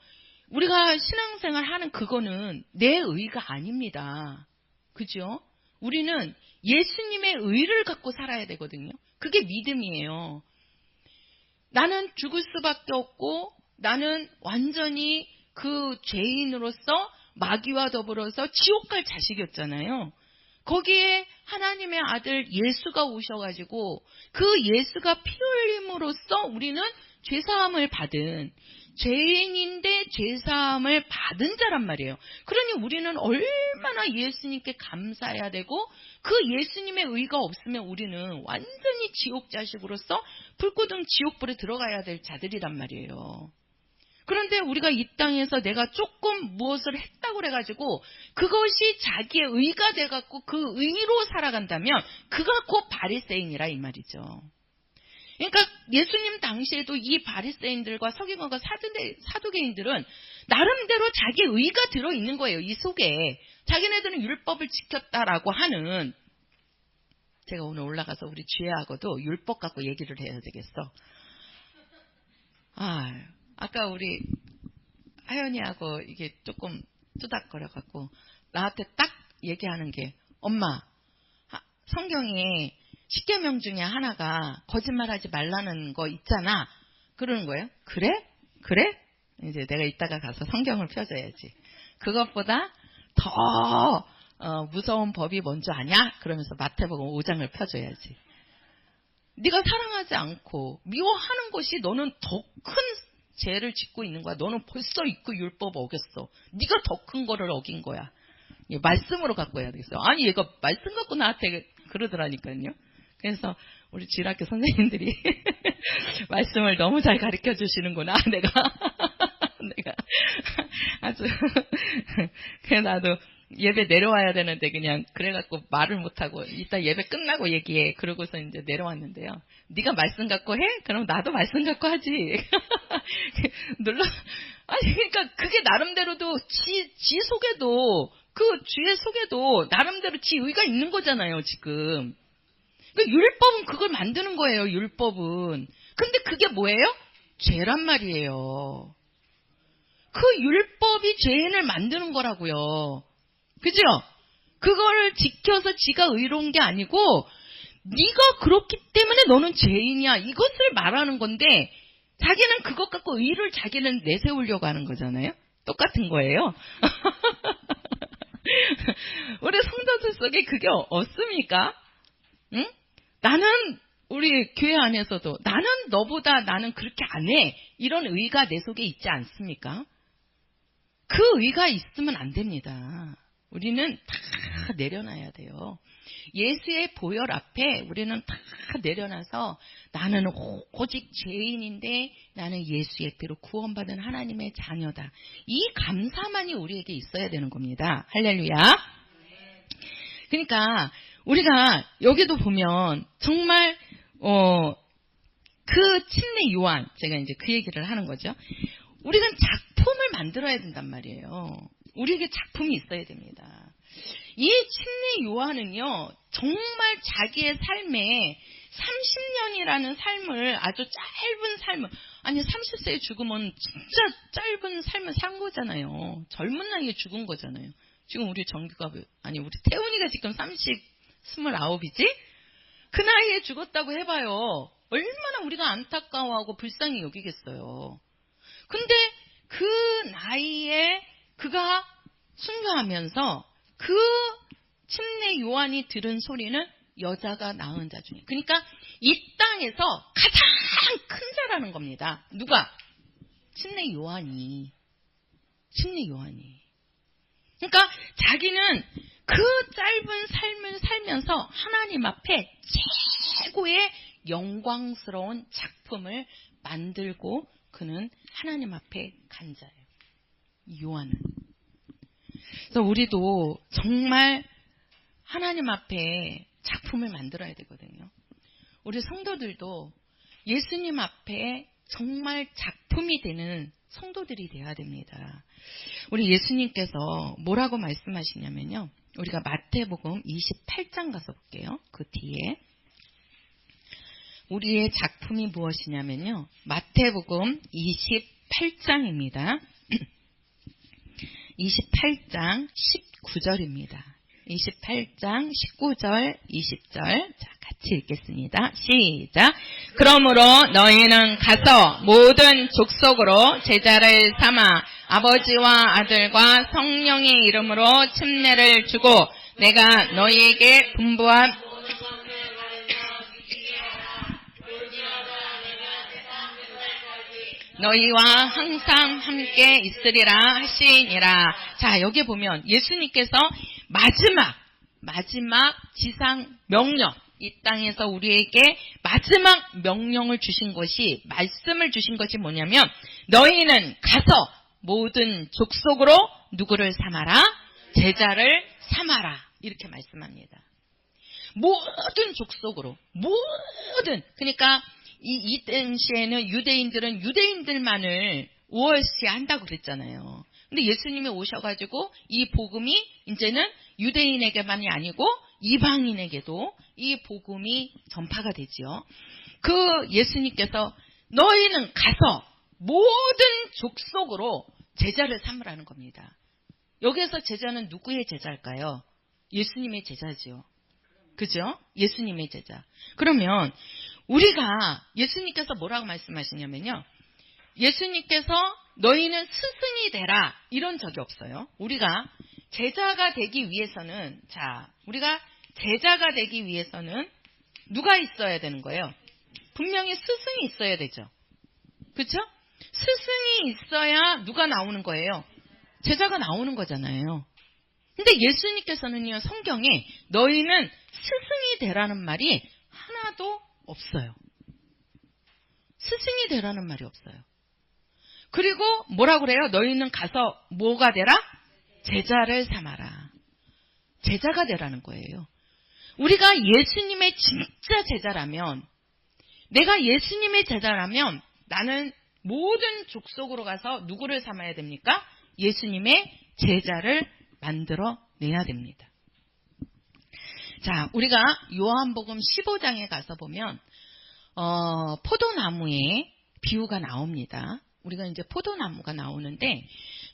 우리가 신앙생활 하는 그거는 내 의가 아닙니다. 그죠? 우리는 예수님의 의를 갖고 살아야 되거든요. 그게 믿음이에요. 나는 죽을 수밖에 없고 나는 완전히 그 죄인으로서 마귀와 더불어서 지옥 갈 자식이었잖아요. 거기에 하나님의 아들 예수가 오셔가지고 그 예수가 피 흘림으로써 우리는 죄사함을 받은 죄인인데 죄사함을 받은 자란 말이에요. 그러니 우리는 얼마나 예수님께 감사해야 되고 그 예수님의 의가 없으면 우리는 완전히 지옥 자식으로서 불꽃등 지옥불에 들어가야 될 자들이란 말이에요. 그런데 우리가 이 땅에서 내가 조금 무엇을 했다고 그래가지고 그것이 자기의 의가 돼갖고 그 의로 살아간다면 그가 곧 바리새인이라 이 말이죠. 그러니까 예수님 당시에도 이 바리새인들과 서기관과 사두개인들은 나름대로 자기의 의가 들어있는 거예요. 이 속에 자기네들은 율법을 지켰다라고 하는, 제가 오늘 올라가서 우리 주혜하고도 율법 갖고 얘기를 해야 되겠어. 아까 우리 하연이하고 이게 조금 투닥거려갖고 나한테 딱 얘기하는 게, 엄마, 성경에 10계명 중에 하나가 거짓말하지 말라는 거 있잖아. 그러는 거예요. 그래? 이제 내가 이따가 가서 성경을 펴줘야지. 그것보다 더 무서운 법이 뭔지 아냐? 그러면서 마태복음 5장을 펴줘야지. 네가 사랑하지 않고 미워하는 것이 너는 더 큰 죄를 짓고 있는 거야. 너는 벌써 그 율법 어겼어. 네가 더 큰 거를 어긴 거야. 말씀으로 갖고 해야 되겠어. 아니 얘가 말씀 갖고 나한테 그러더라니까요. 그래서 우리 지학교 선생님들이 말씀을 너무 잘 가르쳐 주시는구나. 내가 아주 그래 나도 예배 내려와야 되는데 그냥 그래갖고 말을 못하고 이따 예배 끝나고 얘기해. 그러고서 이제 내려왔는데요. 네가 말씀 갖고 해? 그럼 나도 말씀 갖고 하지. 그러니까 그게 나름대로도 지 속에도 그 주의 속에도 나름대로 지 의가 있는 거잖아요. 지금 율법은 그걸 만드는 거예요. 율법은. 근데 그게 뭐예요? 죄란 말이에요. 그 율법이 죄인을 만드는 거라고요. 그죠? 그거를 지켜서 지가 의로운 게 아니고 네가 그렇기 때문에 너는 죄인이야. 이것을 말하는 건데 자기는 그것 갖고 의를 자기는 내세우려고 하는 거잖아요. 똑같은 거예요. 우리 성도들 속에 그게 없습니까? 응? 나는 우리 교회 안에서도 나는 너보다 나는 그렇게 안 해. 이런 의가 내 속에 있지 않습니까? 그 의가 있으면 안 됩니다. 우리는 다 내려놔야 돼요. 예수의 보혈 앞에 우리는 다 내려놔서 나는 오직 죄인인데 나는 예수의 피로 구원받은 하나님의 자녀다. 이 감사만이 우리에게 있어야 되는 겁니다. 할렐루야. 그러니까 우리가 여기도 보면 정말 그 침례 요한, 제가 이제 그 얘기를 하는 거죠. 우리가 작품을 만들어야 된단 말이에요. 우리에게 작품이 있어야 됩니다. 이 침례 요한은요, 정말 자기의 삶에 30년이라는 삶을, 아주 짧은 삶을, 아니 30세에 죽으면 진짜 짧은 삶을 산 거잖아요. 젊은 나이에 죽은 거잖아요. 지금 우리 정규가, 아니 우리 태훈이가 지금 29이지? 그 나이에 죽었다고 해봐요. 얼마나 우리가 안타까워하고 불쌍히 여기겠어요. 근데 그 나이에 그가 순교하면서 그 침례 요한이 들은 소리는 여자가 낳은 자 중에, 그러니까 이 땅에서 가장 큰 자라는 겁니다. 누가? 침례 요한이. 그러니까 자기는 그 짧은 삶을 살면서 하나님 앞에 최고의 영광스러운 작품을 만들고 그는 하나님 앞에 간 자예요. 요한은. 그래서 우리도 정말 하나님 앞에 작품을 만들어야 되거든요. 우리 성도들도 예수님 앞에 정말 작품이 되는 성도들이 되어야 됩니다. 우리 예수님께서 뭐라고 말씀하시냐면요. 우리가 마태복음 28장 가서 볼게요. 그 뒤에. 우리의 작품이 무엇이냐면요. 마태복음 28장입니다. 28장 19절입니다. 28장 19절, 20절. 자, 같이 읽겠습니다. 시작. 그러므로 너희는 가서 모든 족속으로 제자를 삼아 아버지와 아들과 성령의 이름으로 침례를 주고 내가 너희에게 분부한 너희와 항상 함께 있으리라 하시니라. 자, 여기 보면 예수님께서 마지막 지상 명령, 이 땅에서 우리에게 마지막 명령을 주신 것이, 말씀을 주신 것이 뭐냐면 너희는 가서 모든 족속으로 누구를 삼아라? 제자를 삼아라. 이렇게 말씀합니다. 모든 족속으로, 모든. 그러니까 이 당시에는 유대인들은 유대인들만을 우월시 한다고 그랬잖아요. 근데 예수님이 오셔가지고 이 복음이 이제는 유대인에게만이 아니고 이방인에게도 이 복음이 전파가 되지요. 그 예수님께서 너희는 가서 모든 족속으로 제자를 삼으라는 겁니다. 여기에서 제자는 누구의 제자일까요? 예수님의 제자지요. 그죠? 예수님의 제자. 그러면 우리가 예수님께서 뭐라고 말씀하시냐면요. 예수님께서 너희는 스승이 되라 이런 적이 없어요. 우리가 제자가 되기 위해서는, 자, 우리가 제자가 되기 위해서는 누가 있어야 되는 거예요? 분명히 스승이 있어야 되죠. 그렇죠? 스승이 있어야 누가 나오는 거예요? 제자가 나오는 거잖아요. 근데 예수님께서는요, 성경에 너희는 스승이 되라는 말이 하나도 없어요. 스승이 되라는 말이 없어요. 그리고 뭐라고 그래요? 너희는 가서 뭐가 되라? 제자를 삼아라. 제자가 되라는 거예요. 우리가 예수님의 진짜 제자라면, 내가 예수님의 제자라면 나는 모든 족속으로 가서 누구를 삼아야 됩니까? 예수님의 제자를 만들어 내야 됩니다. 자, 우리가 요한복음 15장에 가서 보면 포도나무의 비유가 나옵니다. 우리가 이제 포도나무가 나오는데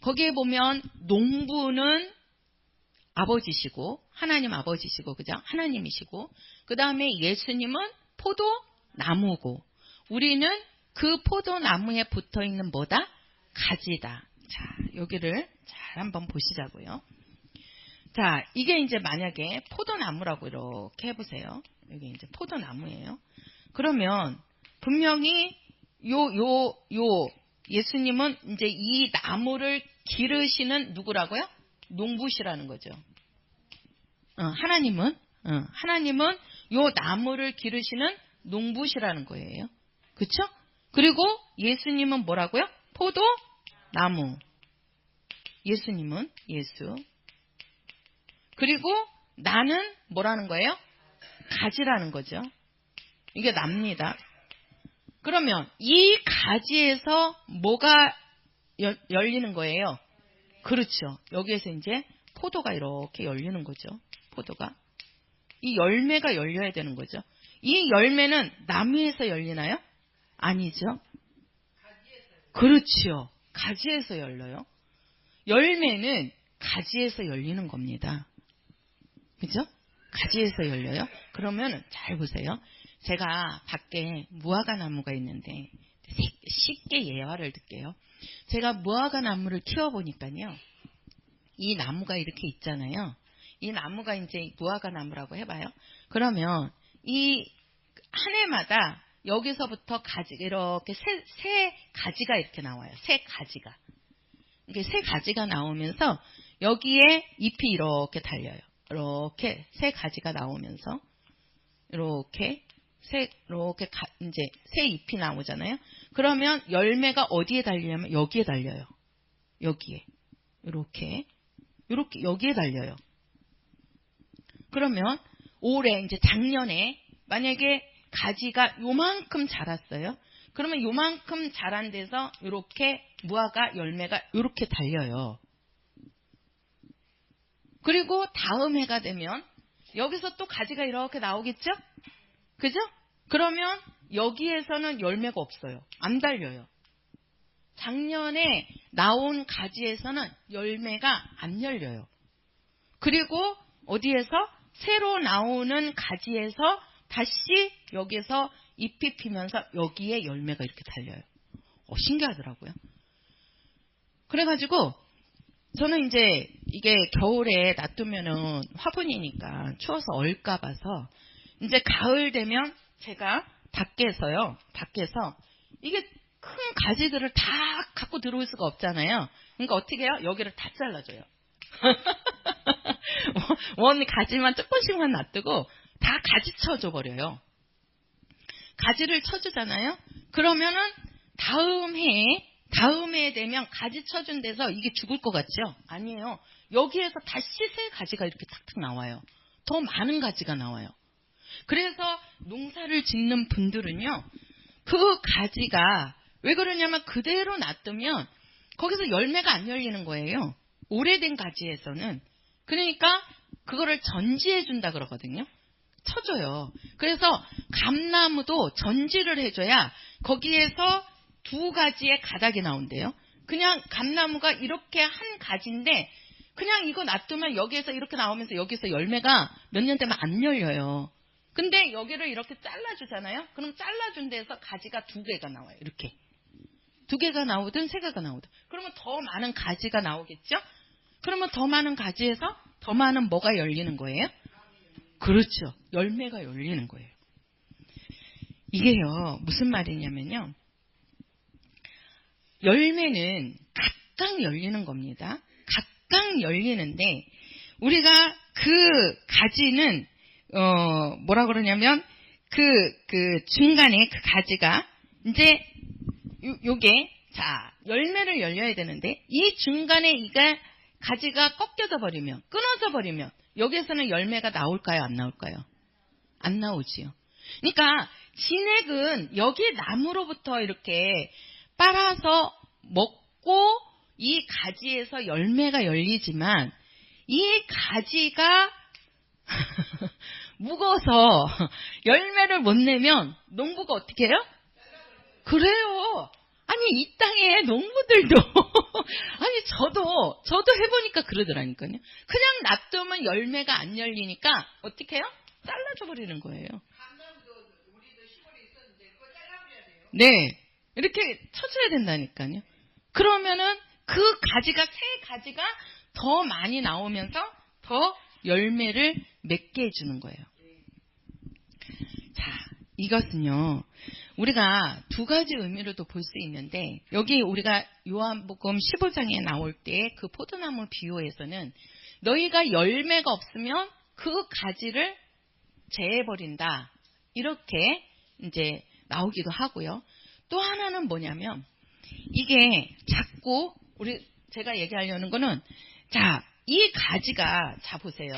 거기에 보면 농부는 아버지시고 하나님 아버지시고, 그죠? 하나님이시고, 그 다음에 예수님은 포도나무고, 우리는 그 포도나무에 붙어있는 뭐다? 가지다. 자, 여기를 잘 한번 보시자고요. 자, 이게 이제 만약에 포도나무라고 이렇게 해보세요. 여기 이제 포도나무예요. 그러면 분명히 예수님은 이제 이 나무를 기르시는 누구라고요? 농부시라는 거죠. 하나님은 요 나무를 기르시는 농부시라는 거예요. 그쵸? 그리고 예수님은 뭐라고요? 포도나무. 예수님은 예수. 그리고 나는 뭐라는 거예요? 가지라는 거죠. 이게 납니다. 그러면 이 가지에서 뭐가 열리는 거예요? 그렇죠. 여기에서 이제 포도가 이렇게 열리는 거죠. 포도가. 이 열매가 열려야 되는 거죠. 이 열매는 나무에서 열리나요? 아니죠. 그렇지요. 가지에서 열려요. 열매는 가지에서 열리는 겁니다. 그죠? 가지에서 열려요. 그러면 잘 보세요. 제가 밖에 무화과 나무가 있는데 쉽게 예화를 들게요. 제가 무화과 나무를 키워보니까요. 이 나무가 이렇게 있잖아요. 이 나무가 이제 무화과 나무라고 해봐요. 그러면 이 한 해마다 여기서부터 가지 이렇게 새 가지가 이렇게 나와요. 새 가지가. 이게 새 가지가 나오면서 여기에 잎이 이렇게 달려요. 이렇게 새 가지가 나오면서 이렇게 이제 새 잎이 나오잖아요. 그러면 열매가 어디에 달리냐면 여기에 달려요. 여기에 이렇게 여기에 달려요. 그러면 올해 이제 작년에 만약에 가지가 요만큼 자랐어요. 그러면 요만큼 자란 데서 이렇게 무화과 열매가 이렇게 달려요. 그리고 다음 해가 되면 여기서 또 가지가 이렇게 나오겠죠? 그죠? 그러면 여기에서는 열매가 없어요. 안 달려요. 작년에 나온 가지에서는 열매가 안 열려요. 그리고 어디에서? 새로 나오는 가지에서 다시 여기서 잎이 피면서 여기에 열매가 이렇게 달려요. 신기하더라고요. 그래가지고 저는 이제 이게 겨울에 놔두면은 화분이니까 추워서 얼까 봐서 이제 가을 되면 제가 밖에서 이게 큰 가지들을 다 갖고 들어올 수가 없잖아요. 그러니까 어떻게 해요? 여기를 다 잘라줘요. 원 가지만 조금씩만 놔두고 다 가지 쳐줘 버려요. 가지를 쳐주잖아요. 그러면은 다음 해에 되면 가지 쳐준 데서 이게 죽을 것 같죠? 아니에요. 여기에서 다시 새 가지가 이렇게 탁탁 나와요. 더 많은 가지가 나와요. 그래서 농사를 짓는 분들은요, 그 가지가 왜 그러냐면 그대로 놔두면 거기서 열매가 안 열리는 거예요. 오래된 가지에서는. 그러니까 그거를 전지해 준다 그러거든요. 쳐줘요. 그래서 감나무도 전지를 해줘야 거기에서 두 가지의 가닥이 나온대요. 그냥 감나무가 이렇게 한 가지인데 그냥 이거 놔두면 여기에서 이렇게 나오면서 여기서 열매가 몇 년 되면 안 열려요. 근데 여기를 이렇게 잘라주잖아요. 그럼 잘라준 데서 가지가 두 개가 나와요. 이렇게. 두 개가 나오든 세 개가 나오든. 그러면 더 많은 가지가 나오겠죠? 그러면 더 많은 가지에서 더 많은 뭐가 열리는 거예요? 그렇죠. 열매가 열리는 거예요. 이게요, 무슨 말이냐면요. 열매는 각각 열리는 겁니다. 각각 열리는데, 우리가 그 가지는, 뭐라 그러냐면, 그 중간에 그 가지가, 이제, 요게, 자, 열매를 열려야 되는데, 이 중간에 이가 가지가 꺾여져 버리면, 끊어져 버리면, 여기에서는 열매가 나올까요? 안 나올까요? 안 나오지요. 그러니까 진액은 여기 나무로부터 이렇게 빨아서 먹고 이 가지에서 열매가 열리지만 이 가지가 무거워서 열매를 못 내면 농부가 어떻게 해요? 그래요. 아니 이 땅에 농부들도 아니 저도 해보니까 그러더라니까요. 그냥 놔두면 열매가 안 열리니까 어떻게 해요? 잘라줘 버리는 거예요. 네, 이렇게 쳐줘야 된다니까요. 그러면은 그 가지가 새 가지가 더 많이 나오면서 더 열매를 맺게 해주는 거예요. 자, 이것은요. 우리가 두 가지 의미로도 볼 수 있는데 여기 우리가 요한복음 15장에 나올 때 그 포도나무 비유에서는 너희가 열매가 없으면 그 가지를 제해버린다. 이렇게 이제 나오기도 하고요. 또 하나는 뭐냐면 이게 자꾸 제가 얘기하려는 거는 자, 이 가지가 자 보세요.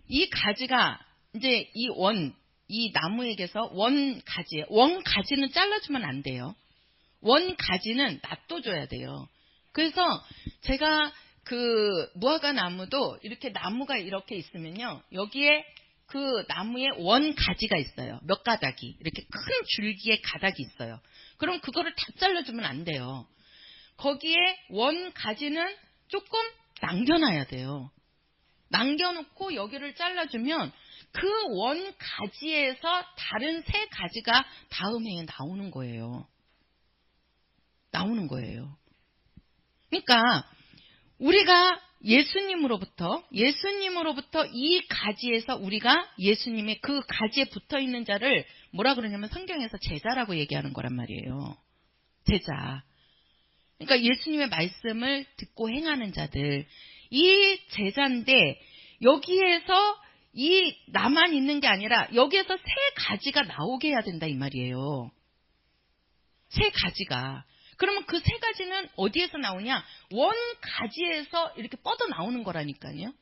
이 가지가 이제 이 나무에게서 원 가지는 잘라주면 안 돼요. 원 가지는 놔둬줘야 돼요. 그래서 제가 그 무화과 나무도 이렇게 나무가 이렇게 있으면요. 여기에 그 나무에 원 가지가 있어요. 몇 가닥이. 이렇게 큰 줄기의 가닥이 있어요. 그럼 그거를 다 잘라주면 안 돼요. 거기에 원 가지는 조금 남겨놔야 돼요. 남겨놓고 여기를 잘라주면 그 원 가지에서 다른 세 가지가 다음 해에 나오는 거예요. 나오는 거예요. 그러니까 우리가 예수님으로부터 이 가지에서 우리가 예수님의 그 가지에 붙어있는 자를 뭐라 그러냐면 성경에서 제자라고 얘기하는 거란 말이에요. 제자. 그러니까 예수님의 말씀을 듣고 행하는 자들. 이 제자인데 여기에서 이 나만 있는 게 아니라 여기에서 세 가지가 나오게 해야 된다 이 말이에요. 세 가지가. 그러면 그 세 가지는 어디에서 나오냐? 원 가지에서 이렇게 뻗어 나오는 거라니까요.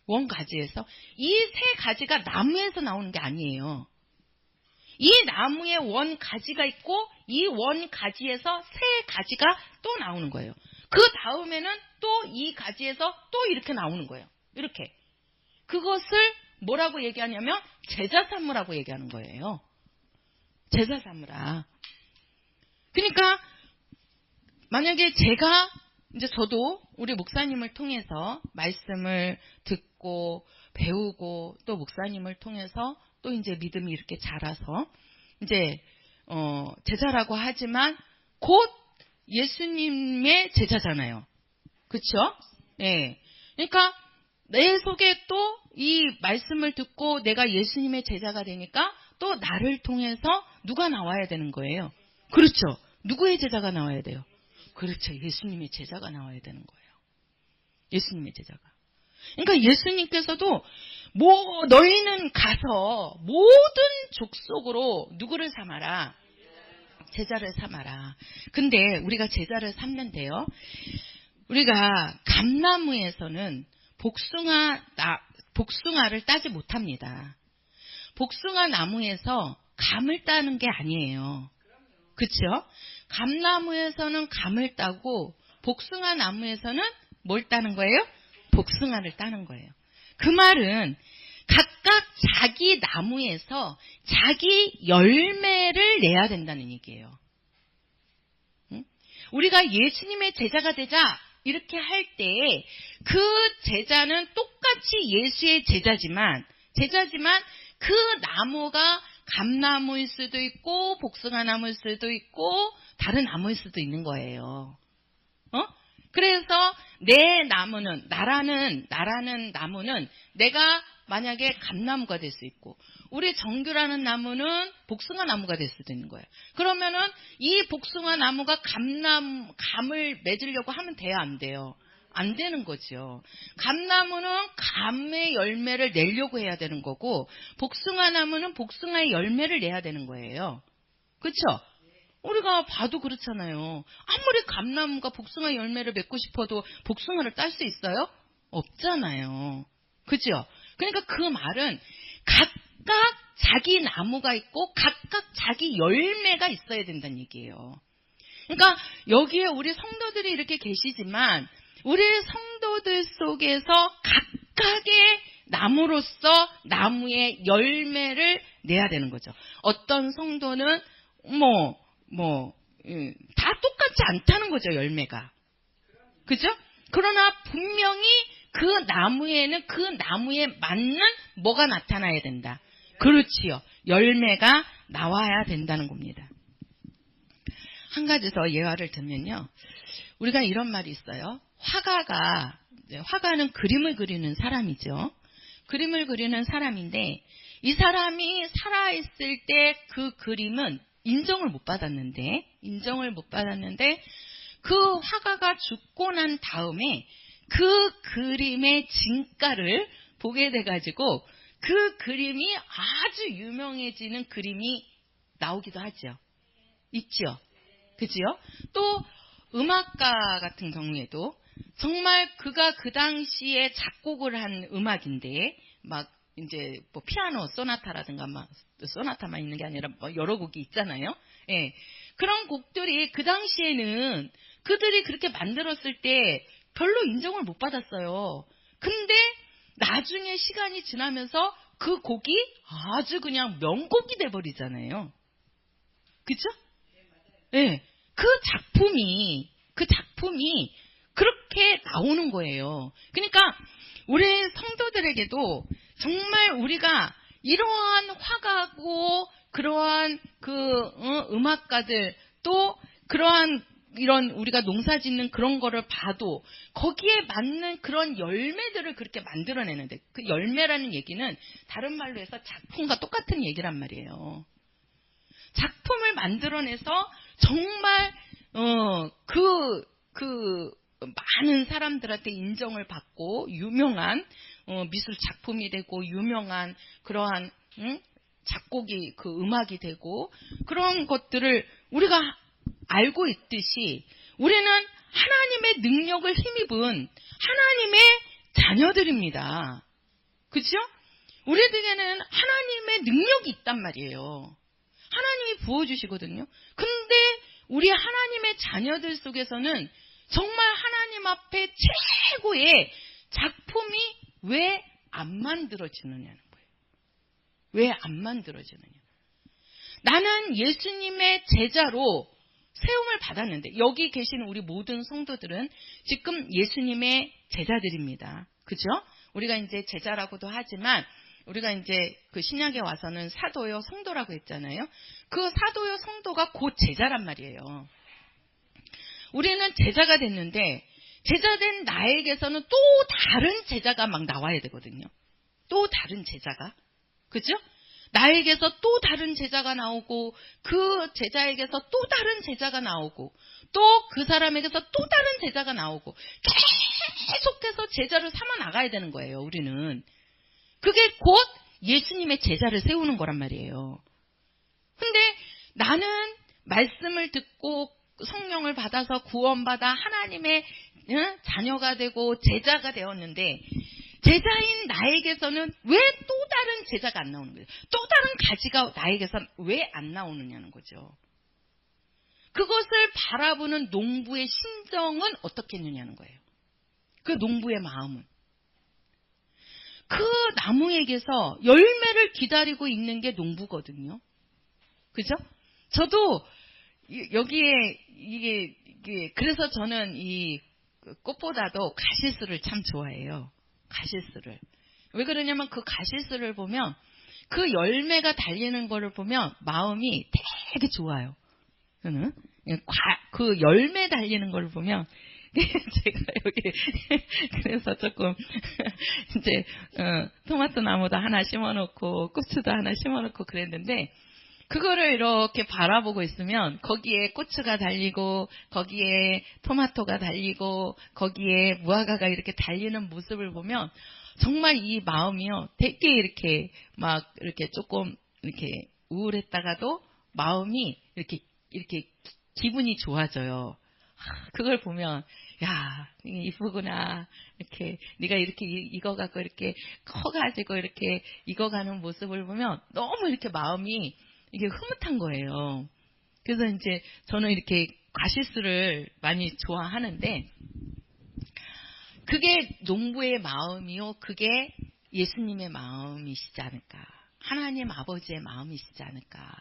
원 가지에서. 이 세 가지가 나무에서 나오는 게 아니에요. 이 나무에 원 가지가 있고 이 원 가지에서 세 가지가 또 나오는 거예요. 그 다음에는 또 이 가지에서 또 이렇게 나오는 거예요. 이렇게. 그것을 뭐라고 얘기하냐면 제자 삼으라고 얘기하는 거예요. 제자 삼으라. 그러니까 만약에 제가 이제 저도 우리 목사님을 통해서 말씀을 듣고 배우고 또 목사님을 통해서 또 이제 믿음이 이렇게 자라서 이제 제자라고 하지만 곧 예수님의 제자잖아요. 그렇죠? 네. 그러니까 내 속에 또 이 말씀을 듣고 내가 예수님의 제자가 되니까 또 나를 통해서 누가 나와야 되는 거예요. 그렇죠. 누구의 제자가 나와야 돼요? 그렇죠. 예수님의 제자가 나와야 되는 거예요. 예수님의 제자가. 그러니까 예수님께서도 너희는 가서 모든 족속으로 누구를 삼아라? 제자를 삼아라. 근데 우리가 제자를 삼는데요. 우리가 감나무에서는 복숭아를 따지 못합니다. 복숭아 나무에서 감을 따는 게 아니에요. 그렇죠? 감나무에서는 감을 따고 복숭아 나무에서는 뭘 따는 거예요? 복숭아를 따는 거예요. 그 말은 각각 자기 나무에서 자기 열매를 내야 된다는 얘기예요. 응? 우리가 예수님의 제자가 되자 이렇게 할 때 그 제자는 똑같이 예수의 제자지만 그 나무가 감나무일 수도 있고 복숭아 나무일 수도 있고 다른 나무일 수도 있는 거예요. 그래서 내 나무는 나라는 나무는 내가 만약에 감나무가 될 수 있고 우리 정규라는 나무는 복숭아 나무가 될 수도 있는 거예요. 그러면은 이 복숭아 나무가 감을 맺으려고 하면 돼요, 안 돼요? 안 되는 거죠. 감나무는 감의 열매를 내려고 해야 되는 거고 복숭아 나무는 복숭아의 열매를 내야 되는 거예요. 그렇죠? 우리가 봐도 그렇잖아요. 아무리 감나무가 복숭아 열매를 맺고 싶어도 복숭아를 딸 수 있어요? 없잖아요. 그죠? 그러니까 그 말은 각각 자기 나무가 있고 각각 자기 열매가 있어야 된다는 얘기예요. 그러니까 여기에 우리 성도들이 이렇게 계시지만 우리 성도들 속에서 각각의 나무로서 나무의 열매를 내야 되는 거죠. 어떤 성도는 다 똑같지 않다는 거죠, 열매가. 그죠? 그러나 분명히 그 나무에는 그 나무에 맞는 뭐가 나타나야 된다. 그렇지요. 열매가 나와야 된다는 겁니다. 한 가지 더 예화를 들면요. 우리가 이런 말이 있어요. 화가는 그림을 그리는 사람이죠. 그림을 그리는 사람인데 이 사람이 살아있을 때 그 그림은 인정을 못 받았는데 그 화가가 죽고 난 다음에 그 그림의 진가를 보게 돼가지고 그 그림이 아주 유명해지는 그림이 나오기도 하죠. 있죠. 그지요? 또 음악가 같은 경우에도 정말 그가 그 당시에 작곡을 한 음악인데 막 이제 뭐 피아노 소나타라든가 막 소나타만 있는 게 아니라 뭐 여러 곡이 있잖아요. 예. 그런 곡들이 그 당시에는 그들이 그렇게 만들었을 때 별로 인정을 못 받았어요. 근데 나중에 시간이 지나면서 그 곡이 아주 그냥 명곡이 돼버리잖아요. 그죠? 네. 그 작품이 그렇게 나오는 거예요. 그러니까 우리 성도들에게도 정말 우리가 이러한 화가고 그러한 음악가들 또 그러한 이런 우리가 농사 짓는 그런 거를 봐도 거기에 맞는 그런 열매들을 그렇게 만들어내는데 그 열매라는 얘기는 다른 말로 해서 작품과 똑같은 얘기란 말이에요. 작품을 만들어내서 정말 많은 사람들한테 인정을 받고 유명한 미술 작품이 되고 유명한 그러한 작곡이 음악이 되고 그런 것들을 우리가 알고 있듯이 우리는 하나님의 능력을 힘입은 하나님의 자녀들입니다. 그렇죠? 우리에게는 하나님의 능력이 있단 말이에요. 하나님이 부어주시거든요. 근데 우리 하나님의 자녀들 속에서는 정말 하나님 앞에 최고의 작품이 왜 안 만들어지느냐는 거예요. 왜 안 만들어지느냐. 나는 예수님의 제자로 세움을 받았는데 여기 계신 우리 모든 성도들은 지금 예수님의 제자들입니다. 그죠? 우리가 이제 제자라고도 하지만 우리가 이제 그 신약에 와서는 사도요 성도라고 했잖아요. 그 사도요 성도가 곧 제자란 말이에요. 우리는 제자가 됐는데 제자된 나에게서는 또 다른 제자가 막 나와야 되거든요. 또 다른 제자가. 그죠? 나에게서 또 다른 제자가 나오고 그 제자에게서 또 다른 제자가 나오고 또 그 사람에게서 또 다른 제자가 나오고 계속해서 제자를 삼아 나가야 되는 거예요. 우리는. 그게 곧 예수님의 제자를 세우는 거란 말이에요. 근데 나는 말씀을 듣고 성령을 받아서 구원받아 하나님의 자녀가 되고 제자가 되었는데 제자인 나에게서는 왜 또 다른 제자가 안 나오는 거예요? 또 다른 가지가 나에게서 왜 안 나오느냐는 거죠. 그것을 바라보는 농부의 심정은 어떻겠느냐는 거예요. 그 농부의 마음은. 그 나무에게서 열매를 기다리고 있는 게 농부거든요. 그죠? 저도 여기에 이게 그래서 저는 이 꽃보다도 가시스를 참 좋아해요. 가시스를. 왜 그러냐면 그 가시스를 보면 그 열매가 달리는 거를 보면 마음이 되게 좋아요. 저는 그 열매 달리는 걸 보면 제가 여기 그래서 조금 이제 토마토 나무도 하나 심어놓고 고추도 하나 심어놓고 그랬는데 그거를 이렇게 바라보고 있으면 거기에 고추가 달리고 거기에 토마토가 달리고 거기에 무화과가 이렇게 달리는 모습을 보면 정말 이 마음이요 되게 이렇게 막 이렇게 조금 이렇게 우울했다가도 마음이 이렇게 기분이 좋아져요. 그걸 보면 야 이쁘구나 이렇게 네가 이렇게 익어가고 이렇게 커가지고 이렇게 익어가는 모습을 보면 너무 이렇게 마음이 이게 흐뭇한 거예요. 그래서 이제 저는 이렇게 가시스를 많이 좋아하는데 그게 농부의 마음이요. 그게 예수님의 마음이시지 않을까. 하나님 아버지의 마음이시지 않을까.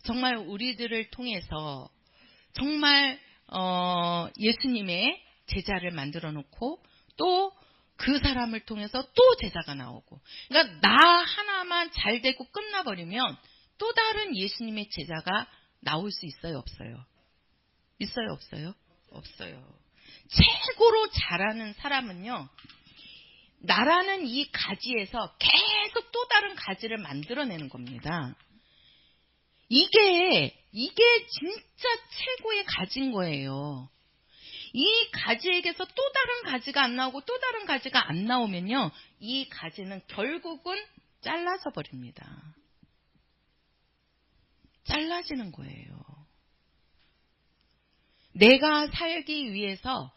정말 우리들을 통해서 정말 예수님의 제자를 만들어 놓고 또 그 사람을 통해서 또 제자가 나오고 그러니까 나 하나만 잘 되고 끝나버리면 또 다른 예수님의 제자가 나올 수 있어요? 없어요? 있어요? 없어요? 없어요. 최고로 잘하는 사람은요. 나라는 이 가지에서 계속 또 다른 가지를 만들어내는 겁니다. 이게 진짜 최고의 가지인 거예요. 이 가지에게서 또 다른 가지가 안 나오고 또 다른 가지가 안 나오면요. 이 가지는 결국은 잘라져 버립니다. 잘라지는 거예요. 내가 살기 위해서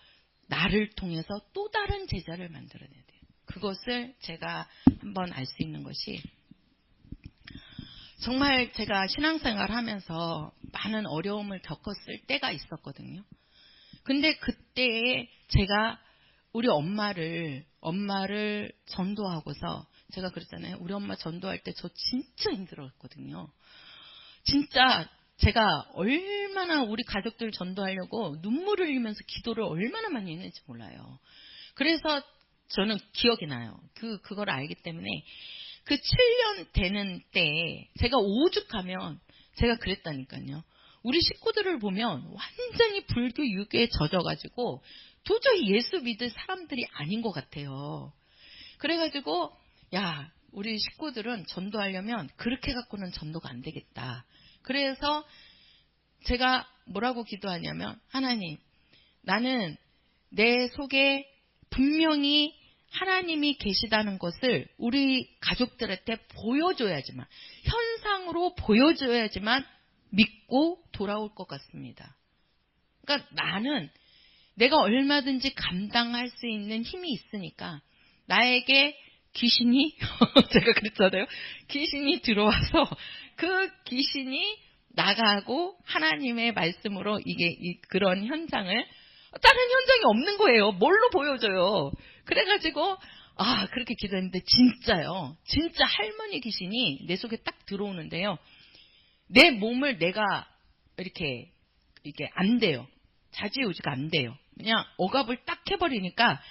나를 통해서 또 다른 제자를 만들어내야 돼요. 그것을 제가 한번 알 수 있는 것이 정말 제가 신앙생활 하면서 많은 어려움을 겪었을 때가 있었거든요. 근데 그때에 제가 우리 엄마를 전도하고서 제가 그랬잖아요. 우리 엄마 전도할 때 저 진짜 힘들었거든요. 진짜 제가 얼마나 우리 가족들 전도하려고 눈물을 흘리면서 기도를 얼마나 많이 했는지 몰라요. 그래서 저는 기억이 나요. 그걸 알기 때문에 그 7년 되는 때에 제가 오죽하면 제가 그랬다니까요. 우리 식구들을 보면 완전히 불교 유교에 젖어가지고 도저히 예수 믿을 사람들이 아닌 것 같아요. 그래가지고 야, 우리 식구들은 전도하려면 그렇게 갖고는 전도가 안 되겠다. 그래서 제가 뭐라고 기도하냐면 하나님, 나는 내 속에 분명히 하나님이 계시다는 것을 우리 가족들한테 보여줘야지만, 현상으로 보여줘야지만 믿고 돌아올 것 같습니다. 그러니까 나는 내가 얼마든지 감당할 수 있는 힘이 있으니까 나에게 귀신이 제가 그랬잖아요. 귀신이 들어와서 그 귀신이 나가고 하나님의 말씀으로 그런 현상을 다른 현장이 없는 거예요. 뭘로 보여줘요. 그래가지고 그렇게 기도했는데 진짜요. 진짜 할머니 귀신이 내 속에 딱 들어오는데요. 내 몸을 내가 이렇게 안 돼요. 좌지우지가 안 돼요. 그냥 억압을 딱 해버리니까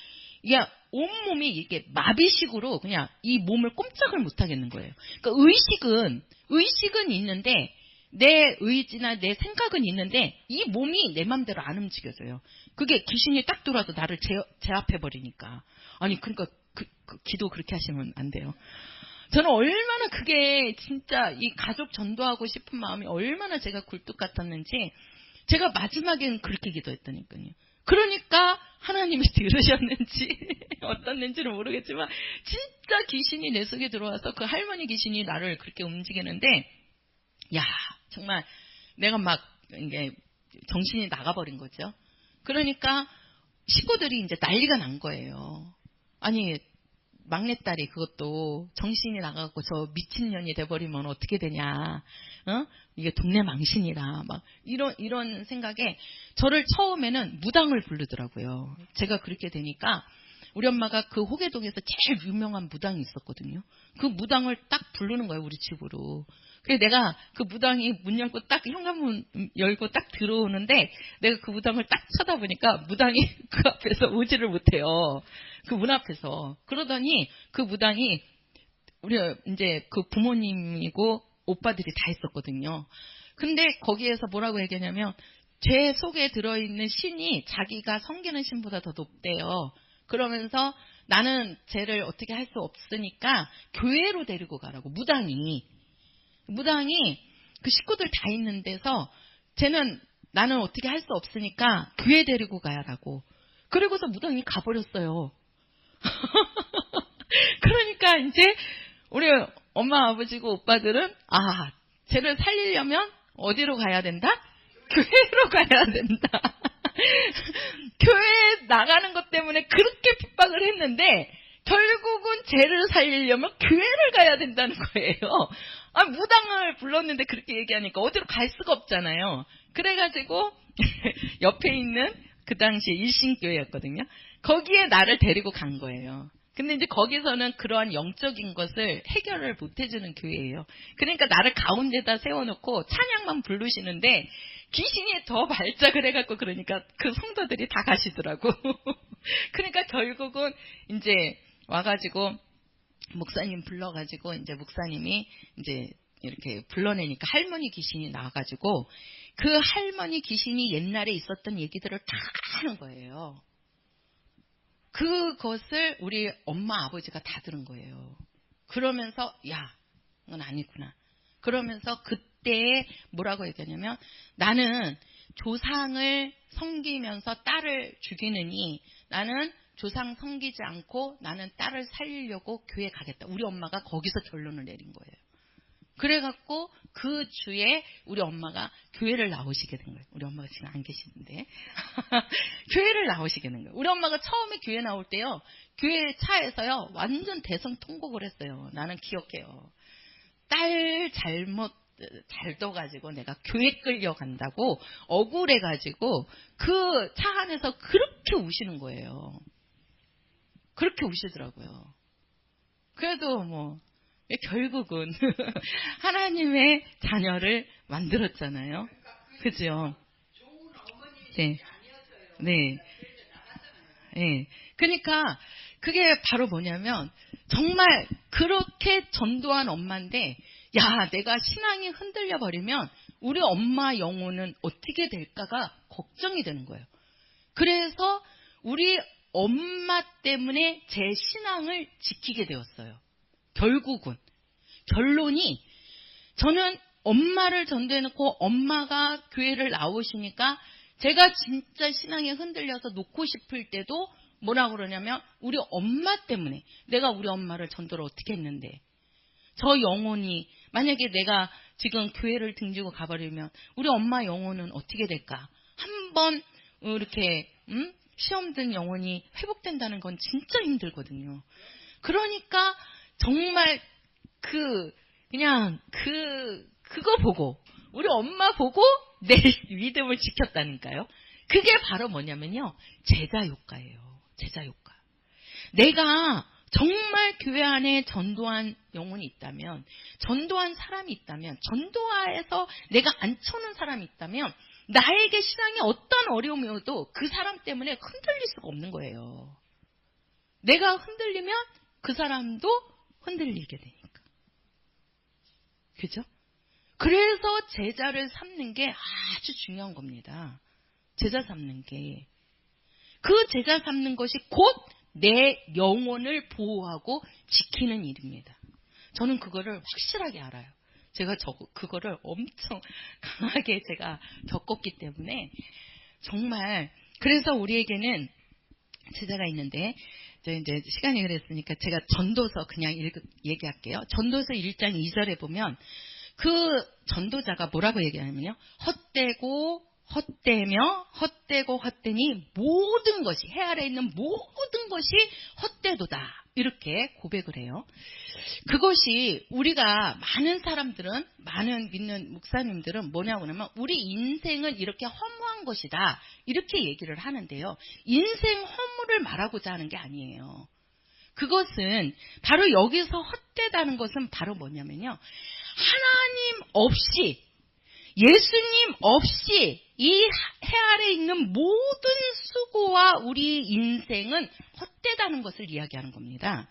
이게 온몸이 이게 마비식으로 그냥 이 몸을 꼼짝을 못 하겠는 거예요. 그러니까 의식은 있는데 내 의지나 내 생각은 있는데 이 몸이 내 맘대로 안 움직여져요. 그게 귀신이 딱 들어와서 나를 제압해버리니까. 아니 그러니까 기도 그렇게 하시면 안 돼요. 저는 얼마나 그게 진짜 이 가족 전도하고 싶은 마음이 얼마나 제가 굴뚝 같았는지 제가 마지막에는 그렇게 기도했다니까요. 그러니까 하나님이 들으셨는지 어떻는지는 모르겠지만 진짜 귀신이 내 속에 들어와서 그 할머니 귀신이 나를 그렇게 움직이는데 야 정말 내가 막 이게 정신이 나가버린 거죠. 그러니까 식구들이 이제 난리가 난 거예요. 아니 막내딸이 그것도 정신이 나가고 저 미친년이 돼버리면 어떻게 되냐. 이게 동네 망신이라 막 이런 생각에 저를 처음에는 무당을 부르더라고요. 제가 그렇게 되니까 우리 엄마가 그 호계동에서 제일 유명한 무당이 있었거든요. 그 무당을 딱 부르는 거예요, 우리 집으로. 그래서 내가 그 무당이 문 열고 딱 현관문 열고 딱 들어오는데 내가 그 무당을 딱 쳐다보니까 무당이 그 앞에서 오지를 못해요. 그 문 앞에서. 그러더니 그 무당이 우리 이제 그 부모님이고 오빠들이 다 있었거든요. 근데 거기에서 뭐라고 얘기하냐면 제 속에 들어있는 신이 자기가 섬기는 신보다 더 높대요. 그러면서 나는 쟤를 어떻게 할 수 없으니까 교회로 데리고 가라고. 무당이 그 식구들 다 있는 데서 나는 어떻게 할 수 없으니까 교회 데리고 가라고. 그리고서 무당이 가버렸어요. 그러니까 이제 우리 엄마 아버지고 오빠들은 쟤를 살리려면 어디로 가야 된다? 교회로 가야 된다. 교회에 나가는 것 때문에 그렇게 핍박을 했는데 결국은 쟤를 살리려면 교회를 가야 된다는 거예요. 무당을 불렀는데 그렇게 얘기하니까 어디로 갈 수가 없잖아요. 그래가지고 옆에 있는 그 당시에 일신교회였거든요. 거기에 나를 데리고 간 거예요. 근데 이제 거기서는 그러한 영적인 것을 해결을 못 해주는 교회예요. 그러니까 나를 가운데다 세워놓고 찬양만 부르시는데 귀신이 더 발작을 해갖고 그러니까 그 성도들이 다 가시더라고. 그러니까 결국은 이제 와가지고 목사님 불러가지고 이제 목사님이 이제 이렇게 불러내니까 할머니 귀신이 나와가지고 그 할머니 귀신이 옛날에 있었던 얘기들을 다 하는 거예요. 그것을 우리 엄마 아버지가 다 들은 거예요. 그러면서 야, 이건 아니구나. 그러면서 그때 뭐라고 얘기하냐면 나는 조상을 섬기면서 딸을 죽이느니 나는 조상 섬기지 않고 나는 딸을 살리려고 교회 가겠다. 우리 엄마가 거기서 결론을 내린 거예요. 그래갖고 그 주에 우리 엄마가 교회를 나오시게 된 거예요. 우리 엄마가 지금 안 계시는데 교회를 나오시게 된 거예요. 우리 엄마가 처음에 교회 나올 때요. 교회 차에서요. 완전 대성통곡을 했어요. 나는 기억해요. 딸 잘 둬가지고 내가 교회 끌려간다고 억울해가지고 그 차 안에서 그렇게 우시는 거예요. 그렇게 우시더라고요. 그래도 뭐 결국은 하나님의 자녀를 만들었잖아요. 그죠? 네. 네. 네. 그러니까 그게 바로 뭐냐면 정말 그렇게 전도한 엄마인데 야, 내가 신앙이 흔들려 버리면 우리 엄마 영혼은 어떻게 될까가 걱정이 되는 거예요. 그래서 우리 엄마 때문에 제 신앙을 지키게 되었어요. 결국은 결론이 저는 엄마를 전도해놓고 엄마가 교회를 나오시니까 제가 진짜 신앙에 흔들려서 놓고 싶을 때도 뭐라고 그러냐면 우리 엄마 때문에 내가 우리 엄마를 전도를 어떻게 했는데 저 영혼이 만약에 내가 지금 교회를 등지고 가버리면 우리 엄마 영혼은 어떻게 될까? 한번 이렇게 시험 든 영혼이 회복된다는 건 진짜 힘들거든요. 그러니까 정말 그거 보고 우리 엄마 보고 내 믿음을 지켰다니까요. 그게 바로 뭐냐면요. 제자 효과예요. 제자 효과. 내가 정말 교회 안에 전도한 영혼이 있다면, 전도한 사람이 있다면, 전도하에서 내가 앉혀놓은 사람이 있다면 나에게 신앙이 어떤 어려움이 오도 그 사람 때문에 흔들릴 수가 없는 거예요. 내가 흔들리면 그 사람도 흔들리게 되니까. 그죠? 그래서 제자를 삼는 게 아주 중요한 겁니다. 제자 삼는 게. 그 제자 삼는 것이 곧 내 영혼을 보호하고 지키는 일입니다. 저는 그거를 확실하게 알아요. 제가 그거를 엄청 강하게 제가 겪었기 때문에 정말 그래서 우리에게는 제자가 있는데 이제 시간이 그랬으니까 제가 전도서 그냥 얘기할게요. 전도서 1장 2절에 보면 그 전도자가 뭐라고 얘기하냐면요. 헛되고 헛되니 모든 것이 해 아래 있는 모든 것이 헛되도다. 이렇게 고백을 해요. 그것이 우리가 많은 사람들은 많은 믿는 목사님들은 뭐냐고 하면 우리 인생은 이렇게 허무한 것이다. 이렇게 얘기를 하는데요. 인생 허무를 말하고자 하는 게 아니에요. 그것은 바로 여기서 헛되다는 것은 바로 뭐냐면요. 하나님 없이 예수님 없이 이 해 아래 있는 모든 수고와 우리 인생은 헛되다는 것을 이야기하는 겁니다.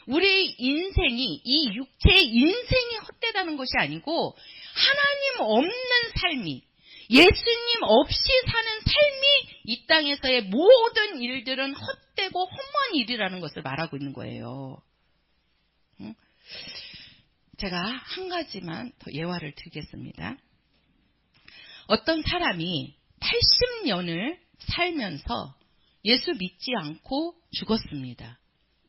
우리 인생이 이 육체의 인생이 헛되다는 것이 아니고 하나님 없는 삶이 예수님 없이 사는 삶이 이 땅에서의 모든 일들은 헛되고 허무한 일이라는 것을 말하고 있는 거예요. 제가 한 가지만 더 예화를 드리겠습니다. 어떤 사람이 80년을 살면서 예수 믿지 않고 죽었습니다.